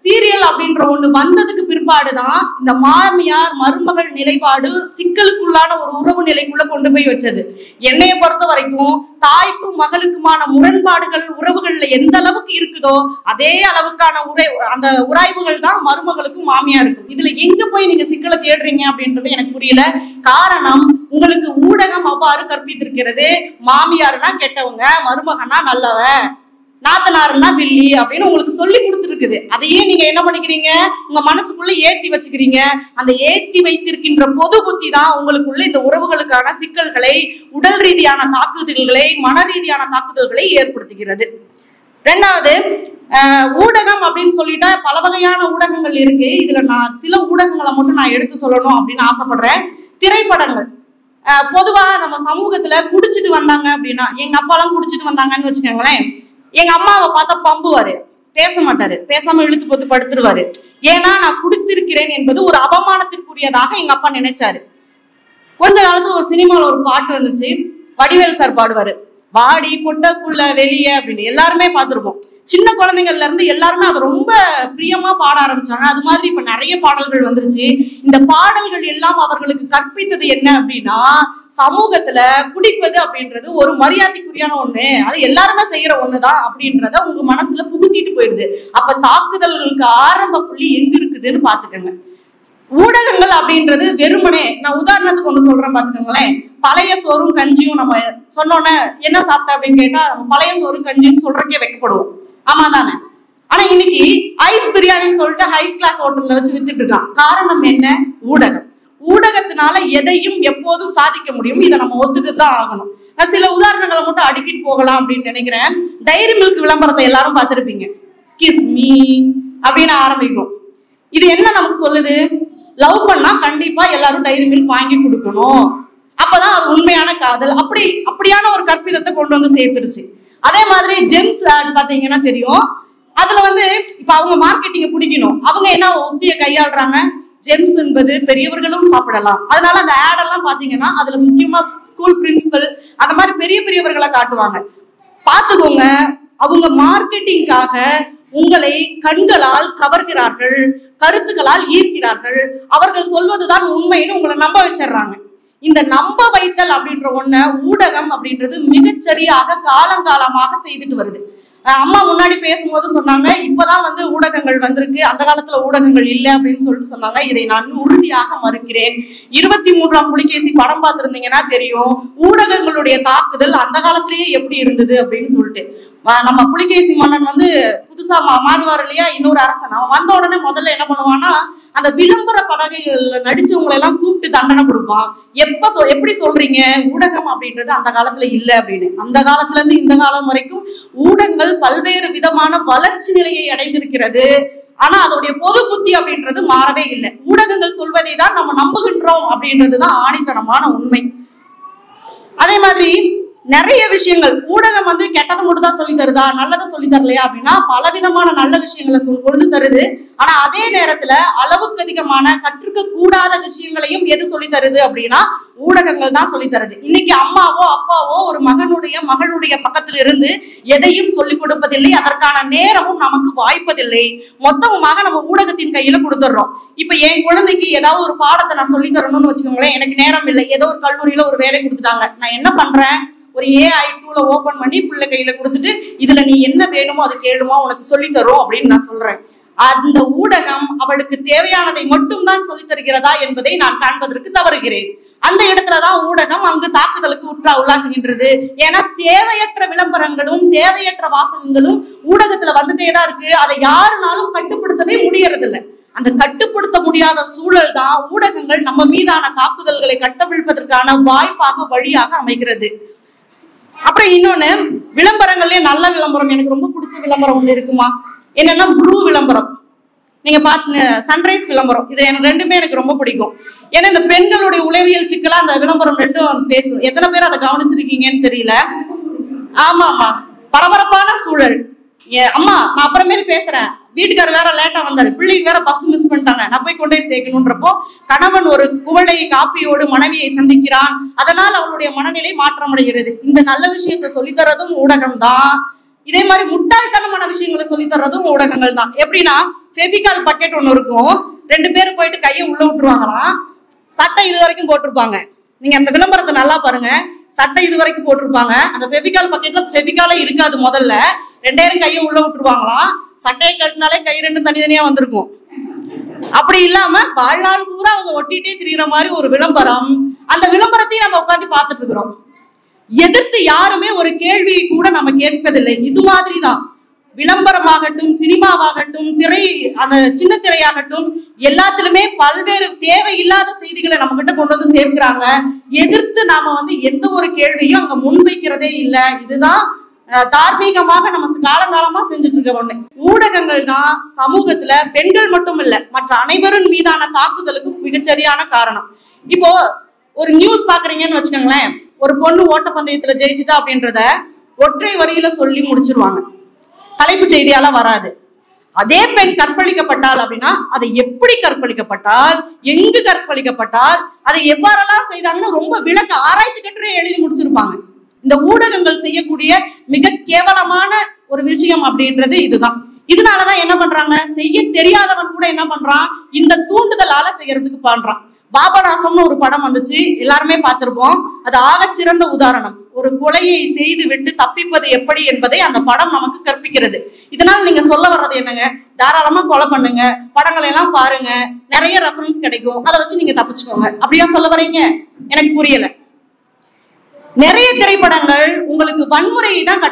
சீரியல் அப்படின்ற ஒண்ணு வந்ததுக்கு பிற்பாடுதான் இந்த மாமியார் மருமகள் நிலைப்பாடு சிக்கலுக்குள்ளான ஒரு உறவு நிலைக்குள்ள கொண்டு போய் வச்சது. என்னைய பொறுத்த வரைக்கும் தாய்க்கும் மகளுக்குமான முரண்பாடுகள் உறவுகள்ல எந்த அளவுக்கு இருக்குதோ அதே அளவுக்கான அந்த உராய்வுகள் தான் மருமகளுக்கும் மாமியாருக்கும். இதுல எங்க போய் நீங்க சிக்கலை தேடுறீங்க அப்படின்றது எனக்கு புரியல. காரணம், உங்களுக்கு ஊடகம் அவ்வாறு கற்பித்திருக்கிறது. மாமியாருன்னா கெட்டவங்க, மருமகனா நல்லவ, நாத்தனாருன்னா வில்லி அப்படின்னு உங்களுக்கு சொல்லி கொடுத்துருக்குது. அதையே நீங்க என்ன பண்ணிக்கிறீங்க, உங்க மனசுக்குள்ள ஏத்தி வச்சுக்கிறீங்க. அந்த ஏத்தி வைத்திருக்கின்ற பொது புத்தி தான் உங்களுக்குள்ள இந்த உறவுகளுக்கான சிக்கல்களை, உடல் ரீதியான தாக்குதல்களை, மன ரீதியான தாக்குதல்களை ஏற்படுத்துகிறது. ரெண்டாவது, ஊடகம் அப்படின்னு சொல்லிட்டா பல வகையான ஊடகங்கள் இருக்கு. இதுல நான் சில ஊடகங்களை மட்டும் நான் எடுத்து சொல்லணும் அப்படின்னு ஆசைப்படுறேன். திரைப்படங்கள். பொதுவா நம்ம சமூகத்துல குடிச்சிட்டு வந்தாங்க அப்படின்னா, எங்க அப்பாலாம் குடிச்சிட்டு வந்தாங்கன்னு வச்சுக்கோங்களேன், எங்க அம்மாவை பார்த்தா பம்புவாரு, பேச மாட்டாரு, பேசாம இழுத்து போட்டு படுத்துருவாரு. ஏன்னா நான் குடித்திருக்கிறேன் என்பது ஒரு அவமானத்திற்குரியதாக எங்க அப்பா நினைச்சாரு. கொஞ்ச காலத்துல ஒரு சினிமாவில் ஒரு பாட்டு வந்துச்சு, வடிவேல் சார் பாடுவாரு, வாடி பொட்டக்குள்ள வெளியே அப்படின்னு. எல்லாருமே பார்த்துருப்போம். சின்ன குழந்தைங்கள்ல இருந்து எல்லாருமே அதை ரொம்ப பிரியமா பாட ஆரம்பிச்சாங்க. அது மாதிரி இப்ப நிறைய பாடல்கள் வந்துருச்சு. இந்த பாடல்கள் எல்லாம் அவர்களுக்கு கற்பித்தது என்ன அப்படின்னா, சமூகத்துல குடிப்பது அப்படின்றது ஒரு மரியாதைக்குரியான ஒண்ணு, அது எல்லாருமே செய்யற ஒண்ணுதான் அப்படின்றத உங்க மனசுல புகுத்திட்டு போயிடுது. அப்ப தாக்குதல்களுக்கு ஆரம்ப புள்ளி எங்க இருக்குதுன்னு பாத்துக்கோங்க. ஊடகங்கள் அப்படின்றது வெறுமனே, நான் உதாரணத்துக்கு ஒண்ணு சொல்றேன் பாத்துக்கோங்களேன். பழைய சோறும் கஞ்சியும் நம்ம சொன்னோன்னே என்ன சாப்பிட்ட அப்படின்னு கேட்டா நம்ம பழைய சோறும் கஞ்சின்னு சொல்றதுக்கே வைக்கப்படுவோம். ஆமா தானே? ஆனா இன்னைக்கு ஐஸ் பிரியாணின்னு சொல்லிட்டு ஹை கிளாஸ் ஹோட்டல்ல வச்சு வித்துட்டு இருக்கான். காரணம் என்ன? ஊடகம். ஊடகத்தினால எதையும் எப்போதும் சாதிக்க முடியும். இதை நம்ம ஒத்துக்குதான் ஆகணும். நான் சில உதாரணங்களை மட்டும் அடுக்கிட்டு போகலாம் அப்படின்னு நினைக்கிறேன். டைரி மில்க் விளம்பரத்தை எல்லாரும் பார்த்திருப்பீங்க. கிஸ் மீ அப்படின்னு ஆரம்பிக்கும். இது என்ன நமக்கு சொல்லுது? லவ் பண்ணா கண்டிப்பா எல்லாரும் டைரி மில்க் வாங்கி கொடுக்கணும், அப்பதான் அது உண்மையான காதல். அப்படியான ஒரு கற்பிதத்தை கொண்டு வந்து சேர்த்துருச்சு. அதே மாதிரி ஜெம்ஸ் ஆட் பாத்தீங்கன்னா தெரியும். அதுல வந்து இப்ப அவங்க மார்க்கெட்டிங்க பிடிக்கணும், அவங்க என்ன உத்தியை கையாளுறாங்க, ஜெம்ஸ் என்பது பெரியவர்களும் சாப்பிடலாம். அதனால அந்த ஆட் எல்லாம் பாத்தீங்கன்னா அதுல முக்கியமா ஸ்கூல் பிரின்சிபல் அந்த மாதிரி பெரியவர்களை காட்டுவாங்க. பாத்துக்கோங்க, அவங்க மார்க்கெட்டிங்காக உங்களை கண்களால் கவர்கிறார்கள், கருத்துக்களால் ஈர்க்கிறார்கள். அவர்கள் சொல்வதுதான் உண்மைன்னு உங்களை நம்ப வச்சிடறாங்க. இந்த நம்ப வைத்தல் அப்படின்ற ஒண்ண ஊடகம் அப்படின்றது மிகச்சரியாக காலங்காலமாக செய்துட்டு வருது. அம்மா முன்னாடி பேசும்போது சொன்னாங்க, இப்பதான் வந்து ஊடகங்கள் வந்திருக்கு, அந்த காலத்துல ஊடகங்கள் இல்லை அப்படின்னு சொல்லிட்டு சொன்னாங்க. இதை நான் உறுதியாக மறுக்கிறேன். 23ஆம் புலிகேசி படம் பார்த்திருந்தீங்கன்னா தெரியும் ஊடகங்களுடைய தாக்குதல் அந்த காலத்திலேயே எப்படி இருந்தது அப்படின்னு சொல்லிட்டு. நம்ம புலிகேசி மன்னன் வந்து புதுசா மாறுவார் இல்லையா, இன்னொரு அரசன். அவன் வந்த உடனே முதல்ல என்ன பண்ணுவான்னா, அந்த விளம்பர படகைகள்ல நடிச்சவங்களை எல்லாம் கூப்பிட்டு தண்டனை கொடுப்பான். எப்படி சொல்றீங்க ஊடகம் அப்படின்றது அந்த காலத்துல இல்ல அப்படின்னு. அந்த காலத்துல இருந்து இந்த காலம் வரைக்கும் ஊடகங்கள் பல்வேறு விதமான வளர்ச்சி நிலையை அடைந்திருக்கிறது. ஆனா அதோடைய பொது புத்தி அப்படின்றது மாறவே இல்லை. ஊடகங்கள் சொல்வதை தான் நம்ம நம்புகின்றோம் அப்படின்றதுதான் ஆணித்தனமான உண்மை. அதே மாதிரி நிறைய விஷயங்கள் ஊடகம் வந்து கெட்டதை மட்டும் தான் சொல்லி தருதா, நல்லதை சொல்லி தரலையா அப்படின்னா பலவிதமான நல்ல விஷயங்களை கொண்டு தருது. ஆனா அதே நேரத்துல அளவுக்கு அதிகமான கற்றுக்க கூடாத விஷயங்களையும் எது சொல்லி தருது அப்படின்னா ஊடகங்கள் தான் சொல்லி தருது. இன்னைக்கு அம்மாவோ அப்பாவோ ஒரு மகளுடைய பக்கத்துல இருந்து எதையும் சொல்லிக் கொடுப்பதில்லை, அதற்கான நேரமும் நமக்கு வாய்ப்பதில்லை. மொத்தமாக நம்ம ஊடகத்தின் கையில கொடுத்துடுறோம். இப்ப என் குழந்தைக்கு ஏதாவது ஒரு பாடத்தை நான் சொல்லி தரணும்னு வச்சுக்கோங்களேன், எனக்கு நேரம் இல்லை, ஏதோ ஒரு கல்லூரியில ஒரு வேலை கொடுத்துட்டாங்க, நான் என்ன பண்றேன், ஒரு AI டூல ஓபன் பண்ணி பிள்ளை கையில கொடுத்துட்டு இதுல நீ என்ன வேணுமோ அதை கேளுமா, உனக்கு சொல்லி தரும் அப்படின்னு நான் சொல்றேன். அந்த ஊடகம் அவளுக்கு தேவையானதை மட்டும் தான் சொல்லி தருகிறதா என்பதை நான் காண்பதற்கு தவறுகிறேன். அந்த இடத்துலதான் ஊடகம் அங்கு தாக்குதலுக்கு உள்ளாகுகின்றது. ஏன்னா தேவையற்ற விளம்பரங்களும் தேவையற்ற வாசகங்களும் ஊடகத்துல வந்துட்டேதான் இருக்கு. அதை யாருனாலும் கட்டுப்படுத்தவே முடியறது இல்லை. அந்த கட்டுப்படுத்த முடியாத சூழல் தான் ஊடகங்கள் நம்ம மீதான தாக்குதல்களை கட்டவிழ்ப்பதற்கான வாய்ப்பாக வழியாக அமைகிறது. அப்புறம் இன்னொன்னு, விளம்பரங்கள்லயே நல்ல விளம்பரம் எனக்கு ரொம்ப பிடிச்ச விளம்பரம் ஒண்ணு இருக்குமா, என்னன்னா ப்ளூ விளம்பரம். நீங்க பாத்து சன்ரைஸ் விளம்பரம், இது எனக்கு ரெண்டுமே எனக்கு ரொம்ப பிடிக்கும். ஏன்னா இந்த பெண்களுடைய உளவியல் சிக்கலா அந்த விளம்பரம் ரெண்டும் பேசும். எத்தனை பேர் அதை கவனிச்சிருக்கீங்கன்னு தெரியல. ஆமா ஆமா, பரபரப்பான சூழல். அம்மா நான் அப்புறமேல பேசுறேன், வீட்டுக்காரர் வேற லேட்டா வந்தாரு, பிள்ளைக்கு வேற பஸ் மிஸ் பண்ணிட்டாங்க, நான் போய் கொண்டு போய் சேர்க்கணுன்றப்போ கணவன் ஒரு குவளை காப்பியோடு மனைவியை சந்திக்கிறான், அதனால் அவளுடைய மனநிலை மாற்றமடைகிறது. இந்த நல்ல விஷயத்தை சொல்லித்தரதும் ஊடகம் தான். இதே மாதிரி முட்டாள்தனமான விஷயங்களை சொல்லித்தரதும் ஊடகங்கள் தான். எப்படின்னா, ஃபெவிகால் பக்கெட் ஒண்ணு இருக்கும், 2 பேர் போயிட்டு கையை உள்ள விட்டுருவாங்களாம், சட்டை இது வரைக்கும் போட்டிருப்பாங்க. நீங்க அந்த விளம்பரத்தை நல்லா பாருங்க, சட்டை இது வரைக்கும் போட்டிருப்பாங்க, அந்த ஃபெவிகால் பக்கெட்ல ஃபெவிகாலே இருக்காது. முதல்ல 2000 கையை உள்ள விட்டுருவாங்களாம், சட்டையை கழட்டினாலே கை 2 தனித்தனியா வந்திருக்கும். அப்படி இல்லாம வாழ்நாள் பூரா அவங்க ஒட்டிட்டே திரிகிற மாதிரி ஒரு விளம்பரம். அந்த விளம்பரத்தையும் நம்ம உட்காந்து பார்த்துட்டு இருக்கிறோம். எதிர்த்து யாருமே ஒரு கேள்வியை கூட நம்ம கேட்பதில்லை. இது மாதிரிதான் விளம்பரமாகட்டும், சினிமாவாகட்டும், திரை, அந்த சின்ன திரையாகட்டும், எல்லாத்திலுமே பல்வேறு தேவையில்லாத செய்திகளை நம்ம கிட்ட கொண்டு வந்து சேர்க்கிறாங்க. எதிர்த்து நாம எந்த ஒரு கேள்வியும் அங்க முன்வைக்கிறதே இல்லை. இதுதான் தார்மீகமாக நம்ம காலங்காலமா செஞ்சுட்டு இருக்க ஒண்ணு. ஊடகங்கள் தான் சமூகத்துல பெண்கள் மட்டும் இல்ல, மற்ற அனைவரின் மீதான தாக்குதலுக்கும் மிகச்சரியான காரணம். இப்போ ஒரு நியூஸ் பாக்குறீங்கன்னு வச்சுக்கோங்களேன், ஒரு பொண்ணு ஓட்டப்பந்தயத்துல ஜெயிச்சுட்டா அப்படின்றத ஒற்றை வரியில சொல்லி முடிச்சிருவாங்க, தலைப்பு செய்தியால வராது. அதே பெண் கற்பழிக்கப்பட்டால் அப்படின்னா அதை எப்படி கற்பழிக்கப்பட்டால், எங்கு கற்பழிக்கப்பட்டால், அதை எவ்வாறெல்லாம் செய்தாங்கன்னு ரொம்ப விளக்க ஆராய்ச்சி கட்டுரை எழுதி முடிச்சிருப்பாங்க. இந்த ஊடகங்கள் செய்யக்கூடிய மிக கேவலமான ஒரு விஷயம் அப்படின்றது இதுதான். இதனாலதான் என்ன பண்றாங்க, செய்ய தெரியாதவன் கூட என்ன பண்றான், இந்த தூண்டுதலால செய்யறதுக்கு பண்றான். பாபநாசம்னு ஒரு படம் வந்துச்சு, எல்லாருமே பார்த்திருப்போம். அது ஆகச்சிறந்த உதாரணம். ஒரு கொலையை செய்து விட்டு தப்பிப்பது எப்படி என்பதை அந்த படம் நமக்கு கற்பிக்கிறது. இதனால நீங்க சொல்ல வர்றது என்னங்க, தாராளமா கொலை பண்ணுங்க, படங்களை எல்லாம் பாருங்க, நிறைய ரெஃபரன்ஸ் கிடைக்கும், அதை வச்சு நீங்க தப்பிச்சுக்கோங்க, அப்படியா சொல்ல வர்றீங்க? எனக்கு புரியல. நிறைய திரைப்படங்கள் உங்களுக்கு வன்முறையை தான்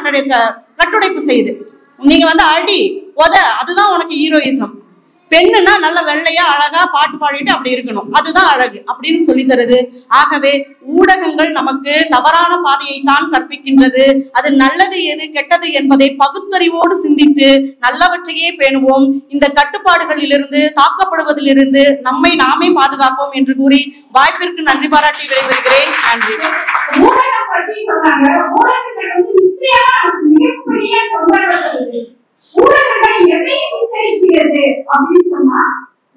கட்டுடைப்பு செய்யுது. நீங்க அடி உத, அதுதான் உனக்கு ஹீரோயிசம். பெண்ணுன்னா நல்ல வெள்ளையா அழகா பாட்டு பாடிட்டு அப்படி இருக்கணும், அதுதான் அழகு அப்படின்னு சொல்லி தருது. ஆகவே ஊடகங்கள் நமக்கு தவறான பாதையை தான் கற்பிக்கின்றது. அது நல்லது எது கெட்டது என்பதை பகுத்தறிவோடு சிந்தித்து நல்லவற்றையே பேணுவோம். இந்த கட்டுப்பாடுகளிலிருந்து, தாக்கப்படுவதிலிருந்து நம்மை நாமே பாதுகாப்போம் என்று கூறி வாய்ப்பிற்கு நன்றி பாராட்டி விடைபெறுகிறேன். நன்றி. ஊடகம் பற்றி சொன்னாங்க. ஊடகங்கள் நிச்சயமா மிகப்பெரிய தொந்தரவு. ஊடகங்கள் எதை சித்தரிக்கிறது அப்படின்னு சொன்னா,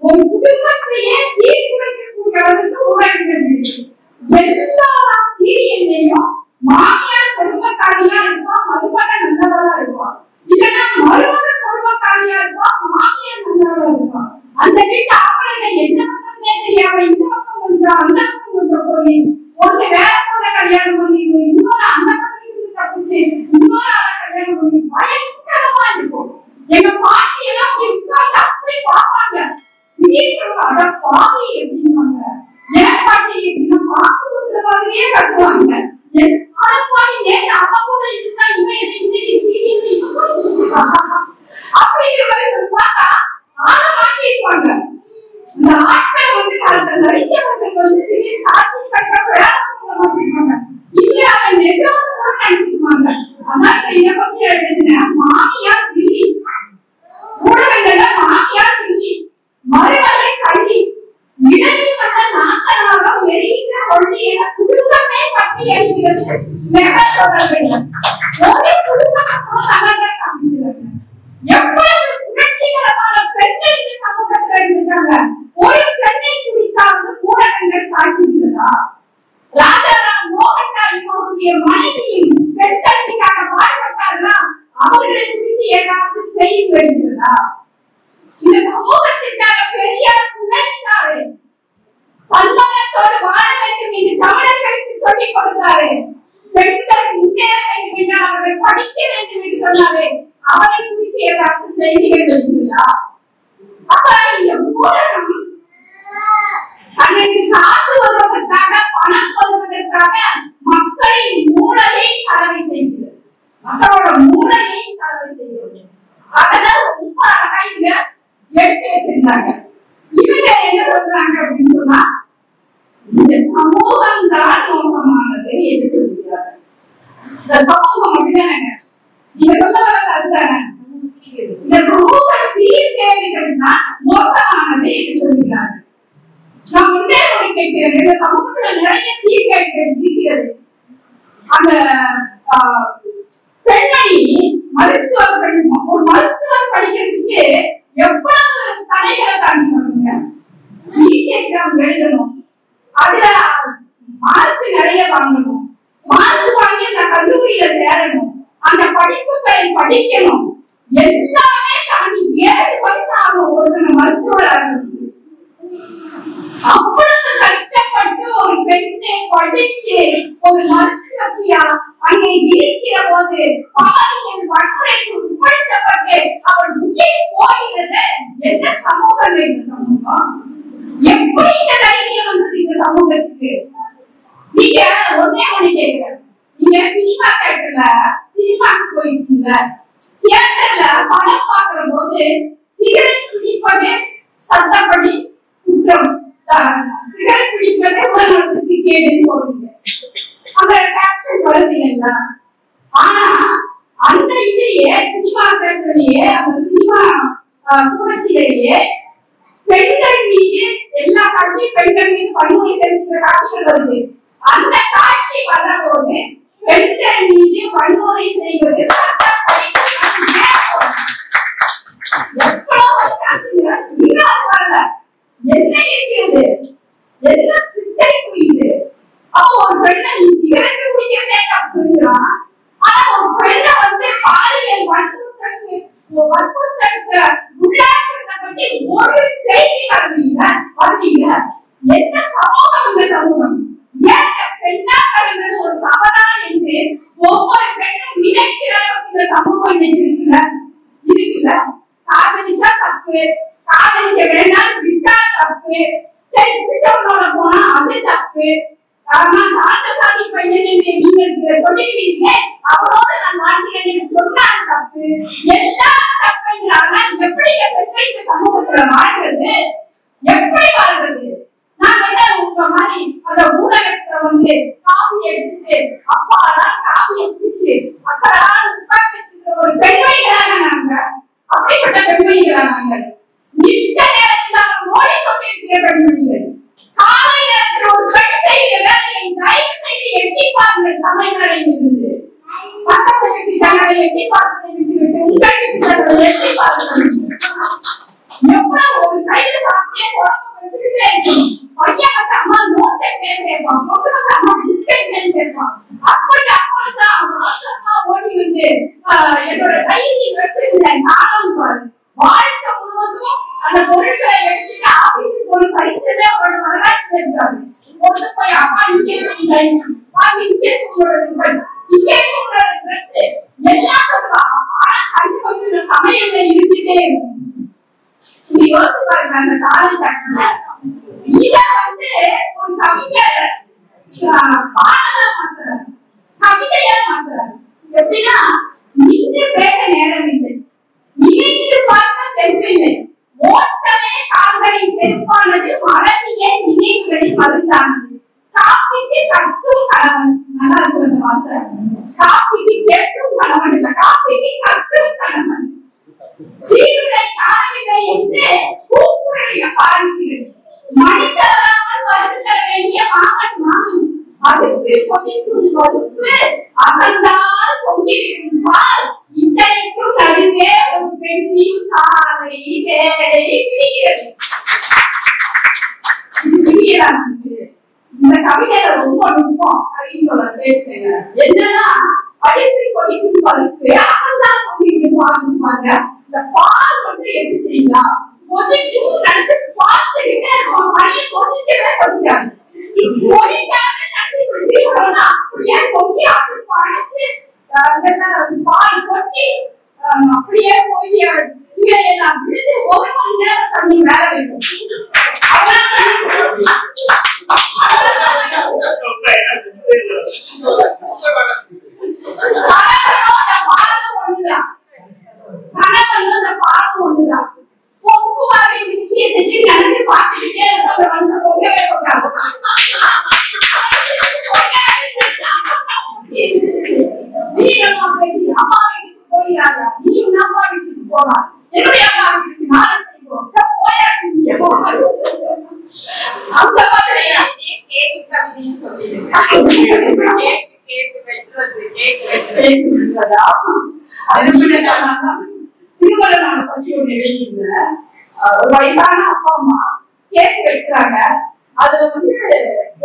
ஒரு குடும்பத்தையே சீர்குலைக்கக்கூடியவருக்கு ஊடகங்கள் இருக்கு. எல்லா சீரியல்லையும் மாமியார் குடும்பக்காரியா இருப்பா, மருமகன் நல்லவளா இருப்பா, இல்லைன்னா மருமகன் குடும்பக்காரியா இருப்பா, மாமியார் நல்லவளா இருப்பா. அந்த வீட்டு ஆம்பளைங்க என்ன பண்றதுன்னே தெரியாம இந்த பக்கம் கொஞ்சம் அந்த பக்கம் கொஞ்சம் போய் ஒண்ணு வேற பொண்ண கல்யாணம் பண்ணிடுவோம், இன்னொரு அந்த பக்கம் தப்பிச்சு இன்னொரு ஆளை கல்யாணம் பண்ணி பயங்கரமா இருக்கும். எங்க பாட்டி எல்லாம் உட்கார்ந்து அப்படி பார்ப்பாங்க. திடீர்னு பாவி எப்படின்னாங்க, என் பாட்டி எப்படின்னா பாசுபத்திர மாதிரியே கட்டுவாங்க. பாவி நேற்று அவ கூட இருந்தா இவன் இன்னைக்கு சீரியல் அப்படிங்கிற மாதிரி சொல்லி பார்த்தா ஆளை மாட்டிருப்பாங்க. இந்த ஆட்களை நடிக்கிறவர்கள் திடீர்னு காட்சி கட்ட வேற மாட்டிருப்பாங்க. இல்ல அவன் நிஜம் கூட நினைச்சிருப்பாங்க. அதான் இதை பற்றி எழுதின மாமியார் பில்லி, ஊடகங்கள்ல மாமியார் பில்லி, மருமகளை கள்ளி, இடையில் வந்த நாத்தனாரம் எரிகிற கொள்ளி என குடும்பமே பற்றி எரிகிறது. ஒரு குடும்பம் காமிக்கிறது. எவ்வளவு புரட்சிகரமான பெண்கள் இந்த சமூகத்தில் இருக்காங்க. ஒரு பெண்ணை குறித்தாவது ஊடகங்கள் காட்டுகிறதா? ராஜாராம் மோகன் ராய் அவருடைய மனைவியின் பெண் கல்விக்காக பாடுபட்டார்களா? அவர்களை குறித்து ஏதாவது செய்தி வருகிறதா? இந்த சமூகத்திற்காக பெரியார் உழைத்தாரு, பன்மனத்தோடு வாழ வேண்டும் என்று தமிழர்களுக்கு சொல்லிக் கொடுத்தாரு. பெண்கள் முன்னேற வேண்டும் என்றால் அவர்கள் படிக்க வேண்டும் என்று சொன்னாரு. அவரை குறித்து ஏதாவது செய்திகள் வருகிறதா? அப்ப இந்த ஊடகம் தனக்கு காசு வருவதற்காக, பணம் வருவதற்காக மக்களின் மூளையை சலவை செய்கிறது. மக்களோட மூளையை சலவை செய்கிறது. அதனால ரொம்ப அழகா இங்க எடுத்து வச்சிருந்தாங்க. இவங்க என்ன சொல்றாங்க அப்படின்னு சொன்னா, இந்த சமூகம் தான் மோசமானது என்று சொல்கிறார். இந்த சமூகம் அப்படிதானங்க? நீங்க சொல்ல வர்றது அதுதானே? இந்த சமூக சீர்கேடுகள் தான் மோசமானது என்று சொல்கிறார்கள். நான் முன்னே ஒரு கேட்கிறேன், இந்த சமூகத்துல நிறைய சீர்கேடுகள் இருக்கிறது. அந்த பெண்மணி மருத்துவர் படிக்கணும், ஒரு மருத்துவர் படிக்கிறதுக்கு எவ்வளவு தடைகளை தாண்டி பண்ணுங்க. நீட் எக்ஸாம் எழுதணும், அதுல மார்க் நிறைய வாங்கணும், மார்க் வாங்கி அந்த கல்லூரியில சேரணும், அந்த படிப்புகளை படிக்கணும், எல்லாமே தாண்டி 7 வருஷம் ஆகும் ஒரு மருத்துவர். அவ்வளவு கஷ்டப்பட்டு ஒரு பெண்ணை படிச்சு ஒரு மருத்துவச்சியா அங்கே இருக்கிற போது பாலியல் வன்முறைக்கு உட்படுத்தப்பட்டு அவள் உயிர் போகிறது. என்ன சமூகம் இந்த சமூகம்? எப்படி இந்த தைரியம் வந்தது இந்த சமூகத்துக்கு? நீங்க ஒன்னே ஒண்ணு கேட்கிறேன், நீங்க சினிமா தியேட்டர்ல சினிமாக்கு போயிருக்கீங்க, தியேட்டர்ல படம் பார்க்கிற போது சிகரெட் பிடிப்பது சட்டப்படி குற்றம், சிகரெட் பிடிப்பது உடல்நலத்துக்கு கேடுன்னு போடுவீங்க, அந்த கேப்ஷன் வருது இல்லைங்களா? ஆனா அந்த இதுலயே சினிமா தியேட்டர்லயே அந்த சினிமா கூடத்திலேயே பெண்கள் மீது எல்லா காட்சியும் பெண்கள் மீது வன்முறை செலுத்துகிற காட்சிகள் வருது. அந்த காட்சி வரபோது பெண்கள் மீது வன்முறை செய்வது சட்டப்படி வரல. என்ன இருக்கிறது? என்ன சித்தை புரியுது? அப்போ ஒரு பெண்ணை நீ சிகரெட் குடிக்கிறதே தப்புங்கிறான், ஆனா ஒரு பெண்ணை வந்து பாலியல் வற்புறுத்தலுக்கு உள்ளாக்கிறத பற்றி ஒரு செய்தி வரலீங்க. என்ன சமூகம் இந்த சமூகம்? ஏன் பெண்ணா கலந்தது ஒரு தவறா என்று ஒவ்வொரு பெண்ணும் நினைக்கிற அளவுக்கு இந்த சமூகம் இருக்குல்ல. காதலிச்சா தப்பு, காதலிக்க வேண்டாம் விட்டா தப்பு, சரி பிடிச்சவனோட போனா அது தப்பு, தாழ்ந்த சாதி பையன் நீங்க சொல்லிக்கிறீங்க அவனோட நான் வாழ்கிறேன் சொன்னாது தப்பு, எல்லாம் தப்புங்கிறாங்க. எப்படி பெண்கள் இந்த சமூகத்துல வாழ்றது? எப்படி வாழ்றது? நான் என்ன உங்க மாதிரி அந்த ஊடகத்துல வந்து காஃபி எடுத்துட்டு அப்பாலாம் காஃபியை பிடிச்சு அக்கடான உட்கார்ந்து ஒரு பெண்மணிகளாக நாங்க, அப்படிப்பட்ட பெண்மணிகளா நாங்கள்? நிற்க நேரத்தில் ஓடிக்கொண்டிருக்கிற பெண்மணிகள், காலை நேரத்தில் ஒரு பெண் செய்கிற வேலையை தயவு செய்து எட்டி பாருங்கள். சமையலறையில் இருந்து பக்கத்து வீட்டு ஜனங்களை எட்டி பார்ப்பதை விட்டுவிட்டு உங்கள் வீட்டு ஜனங்களை எட்டி பாருங்கள். எவ்வளவு ஒரு கையில சாப்பிட்டே குழப்பம் வச்சுக்கிட்டே இருக்கணும். பையன் வந்து அம்மா நோட்டை கேட்பான், பொண்ணு வந்து அம்மா புக்கை கேட்பான், ஹஸ்பண்ட் அப்பா அவசரமா ஓடி வந்து என்னோட கையை வச்சிருந்தேன் காரணம் பாரு. வாழ்க்கை முழுவதும் அந்த பொருட்களை எடுத்துட்டு ஆபீஸுக்கு போன சரித்திரமே அவரோட வரலாற்று இருக்காது. பொண்ணு போய் அப்பா இங்கே இங்கே உங்களோட ட்ரெஸ் எல்லாம் சொல்லுவாங்க. ஆனா கண்ணு வந்து இந்த சமையல்ல இருந்துட்டே இருக்கும். நீ யோசிச்சு பாருங்க, அந்த காலை காட்சியில இத வந்து ஒரு கவிஞர் பாடலா மாத்துறாரு, கவிதையா மாத்துறாரு. எப்படின்னா, நின்று பேச நேரம் இல்லை, நினைத்து பார்க்க செம்பில்லை, ஓட்டமே கால்களை செருப்பானது, மறதியே நினைவுகளில் மருந்தானது, காப்பிக்கு கஷ்டம் கணவன். நல்லா இருக்கு அந்த வார்த்தை. காப்பிக்கு கேட்டும் கணவன் இல்ல, காப்பிக்கு கஷ்டம் கணவன். சீருடை காணவில்லை என்று கூக்குரலிட பாரிசிகள், மனிதராமல் வருது தர வேண்டிய மாமன் மாமி, அடுப்பு கொதிக்கும் வகுப்பு அசந்தால் பொங்கிவிடும் பால், இத்தனைக்கும் நடுவே ஒரு பெண்ணின் காலை வேலை விடுகிறது. இந்த கவிதையில ரொம்ப நுட்பம் கவிஞரோட பேசுங்க. என்னன்னா, அடுப்பு கொதிக்கும் பருப்பு அசந்தால் பொங்கிவிடும் பாருங்க. இந்த பால் வந்து எப்படி தெரியுங்களா? கொதிக்கும் நினைச்சு பார்த்துக்கிட்டே இருக்கும், சனியை கொதிக்கவே கொதிக்காது. கொதிக்காம நினைச்சு குடிச்சிருக்கோம்னா அப்படியே பொங்கி அது படைச்சு பால் கொட்டி அப்படியே போய் எல்லாம் விழுந்து 1 மணி நேரம் சனி வேலை வைக்கும். ஒண்ணுதான் கணவன் அந்த பாலம் ஒண்ணுதான். பொங்கு வரை நிச்சயம் திட்டி நினைச்சு பார்த்துக்கிட்டே இருக்க மனுஷன் பொங்கவே போட்டாங்க. வீரமா பேசி அம்மா வீட்டுக்கு போயிடாதா, நீ அம்மா வீட்டுக்கு போறா, என்னுடைய அம்மா வீட்டுக்கு நான் அந்த மாதிரி திருமண பற்றி ஒண்ணு எழுதிங்க. ஒரு வயசான அப்பா அம்மா கேக் வெட்டுறாங்க. அதுல வந்து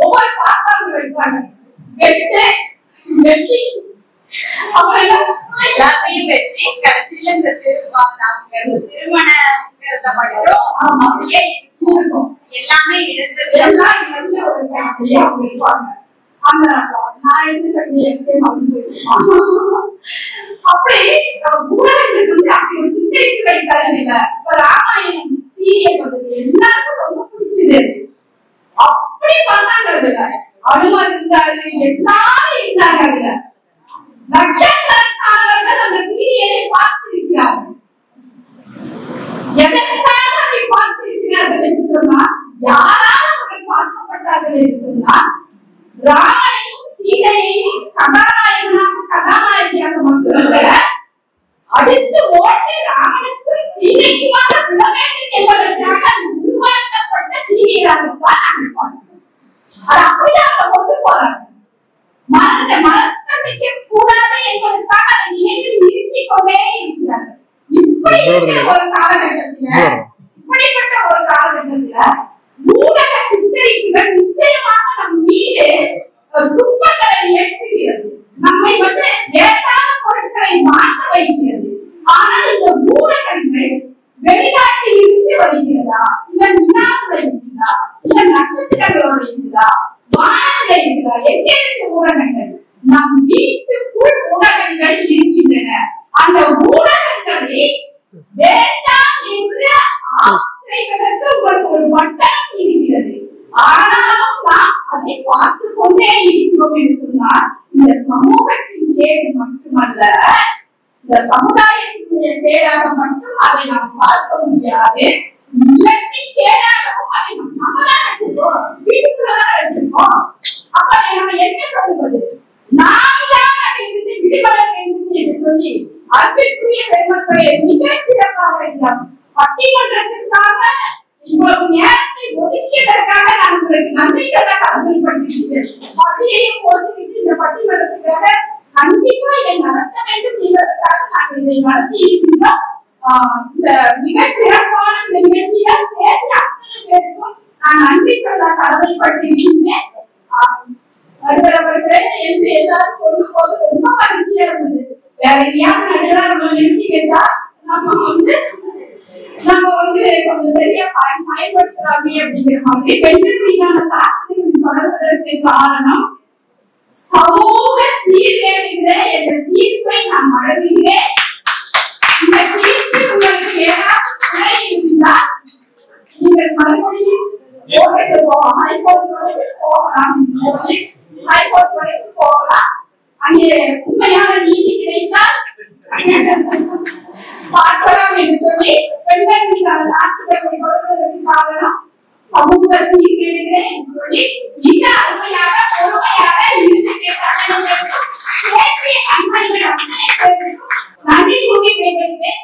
ஒவ்வொரு பாப்பாங்க வெட்டுறாங்க. வெட்டி அப்புறம் எல்லாத்தையும் வெட்டி கடைசியில இந்த திருமண மட்டும் அப்படியே இருக்கும். எல்லாமே இழந்தது எல்லாம் ஒரு ஃபேமிலியா இருப்பாங்க. அந்த நான் எடுத்துக்கிட்டு அப்படி ஊடகங்கள் வந்து அப்படி ஒரு சிந்தனைக்கு வைக்காதில்ல. இப்ப ராமாயணம் சீரியல் வந்தது எல்லாருக்கும் ரொம்ப பிடிச்சது. அப்படி பார்த்தாங்க, அனுமதி இருந்தாரு, எல்லாரும் இருந்தாங்க. அதுல லட்சக்கணக்கானவர்கள் அந்த சீரியலை பார்த்திருக்கிறார்கள். எதற்காக அதை பார்த்திருக்கிறார்கள் என்று சொன்னால், யாரால் அவர்கள் பார்க்கப்பட்டார்கள் என்று சொன்னால், ராமனையும் சீதையையும் கதாநாயகியாக மட்டுமல்ல, அடுத்து ஓட்டு ராமனுக்கும் சீதைக்குமாக விட வேண்டும் என்பதற்காக உருவாக்கப்பட்ட சீரியலாகத்தான் நாங்கள் பார்க்கிறோம். அது அப்படியே அவங்க கொண்டு போறாங்க. மறக்க கூடாது என்பதற்காக அதை நினைவில் நிறுத்திக் கொண்டே இருக்கிறார்கள். இப்படிப்பட்ட ஒரு காலகட்டத்துல ஊடக சித்தரிப்புகள் நிச்சயமாக நம் மீது துன்பங்களை ஏற்றுகிறது. நம்மை வந்து வேண்டாத பொருட்களை வாங்க வைக்கிறது. ஆனால் இந்த ஊடகங்கள் வெளிநாட்டில் இருந்து வருகிறதா, இல்ல நிலாவுல இருக்குதா, இல்ல நட்சத்திரங்களோட இருக்குதா, வானத்துல இருக்குதா, எங்க இருக்கு ஊடகங்கள்? நம் வீட்டுக்குள் ஊடகங்கள் இருக்கின்றன. அந்த ஊடகங்களை வேண்டாம் என்று ஆஃப் செய்வதற்கு உங்களுக்கு ஒரு பட்டம் இருக்கிறது. ஆனாலும் நாம் அதை பார்த்து கொண்டே இருக்கிறோம் என்று சொன்னால், இந்த சமூகத்தின் கேடு மட்டுமல்ல, இந்த சமுதாயத்தினுடைய கேடாக மட்டும் அதை நாம் பார்க்க முடியாது. இல்லத்தின் கேடாகவும் அதை நம்மதான் நினைச்சிருக்கோம், வீட்டுக்குள்ளதான் நினைச்சிருக்கோம். அப்ப நம்ம என்ன சொல்லுவது? நாம் தான் அதிலிருந்து விடுபட வேண்டும் என்று சொல்லி அன்பிற்குரிய பெருமக்களை மிக சிறப்பாக இருக்கிறார். பட்டிமன்றத்திற்காக இவ்வளவு நேரத்தை ஒதுக்கியதற்காக நான் உங்களுக்கு நன்றி சொல்ல கடமைப்பட்டிருக்கிறேன். பசியையும் ஒதுக்கிட்டு இந்த பட்டிமன்றத்துக்காக கண்டிப்பா இதை நடத்த வேண்டும் என்பதற்காக நாங்கள் இதை நடத்தி இருக்கின்றோம். இந்த மிக சிறப்பான இந்த நிகழ்ச்சியில பேசிய அத்தனை பேருக்கும் நான் நன்றி சொல்ல கடமைப்பட்டிருக்கிறேன். என்று எல்லாரும் சொல்லும் போது ரொம்ப மகிழ்ச்சியா இருந்தது. வேற எங்கேயாவது நடுறா நம்ம நிறுத்தி வச்சா நம்ம வந்து கொஞ்சம் சரியா பயன்படுத்தலாமே அப்படிங்கிற மாதிரி பெண்கள் மீதான தாக்குதல் தொடர்வதற்கு காரணம் சமூக சீர்கேடுகிற என்ற தீர்ப்பை நான் வழங்குகிறேன். இந்த தீர்ப்பு உங்களுக்கு ஏதாவது இருந்தால் நீங்கள் மறுபடியும் ஹைகோர்ட் வரைக்கும் போகலாம். ஹைகோர்ட் வரைக்கும் போகலாம். அங்கே உண்மையான நீதி கிடைத்தால் பார்க்கலாம் என்று சொல்லி பெண்கள் மீதான தாக்குதலை கொடுப்பதற்கு காரணம் சமூக சீர்கேடுகளே என்று சொல்லி மிக அருமையாக பொறுமையாக இருந்து கேட்டார்கள். நன்றி கூறி விடைபெறுகிறேன்.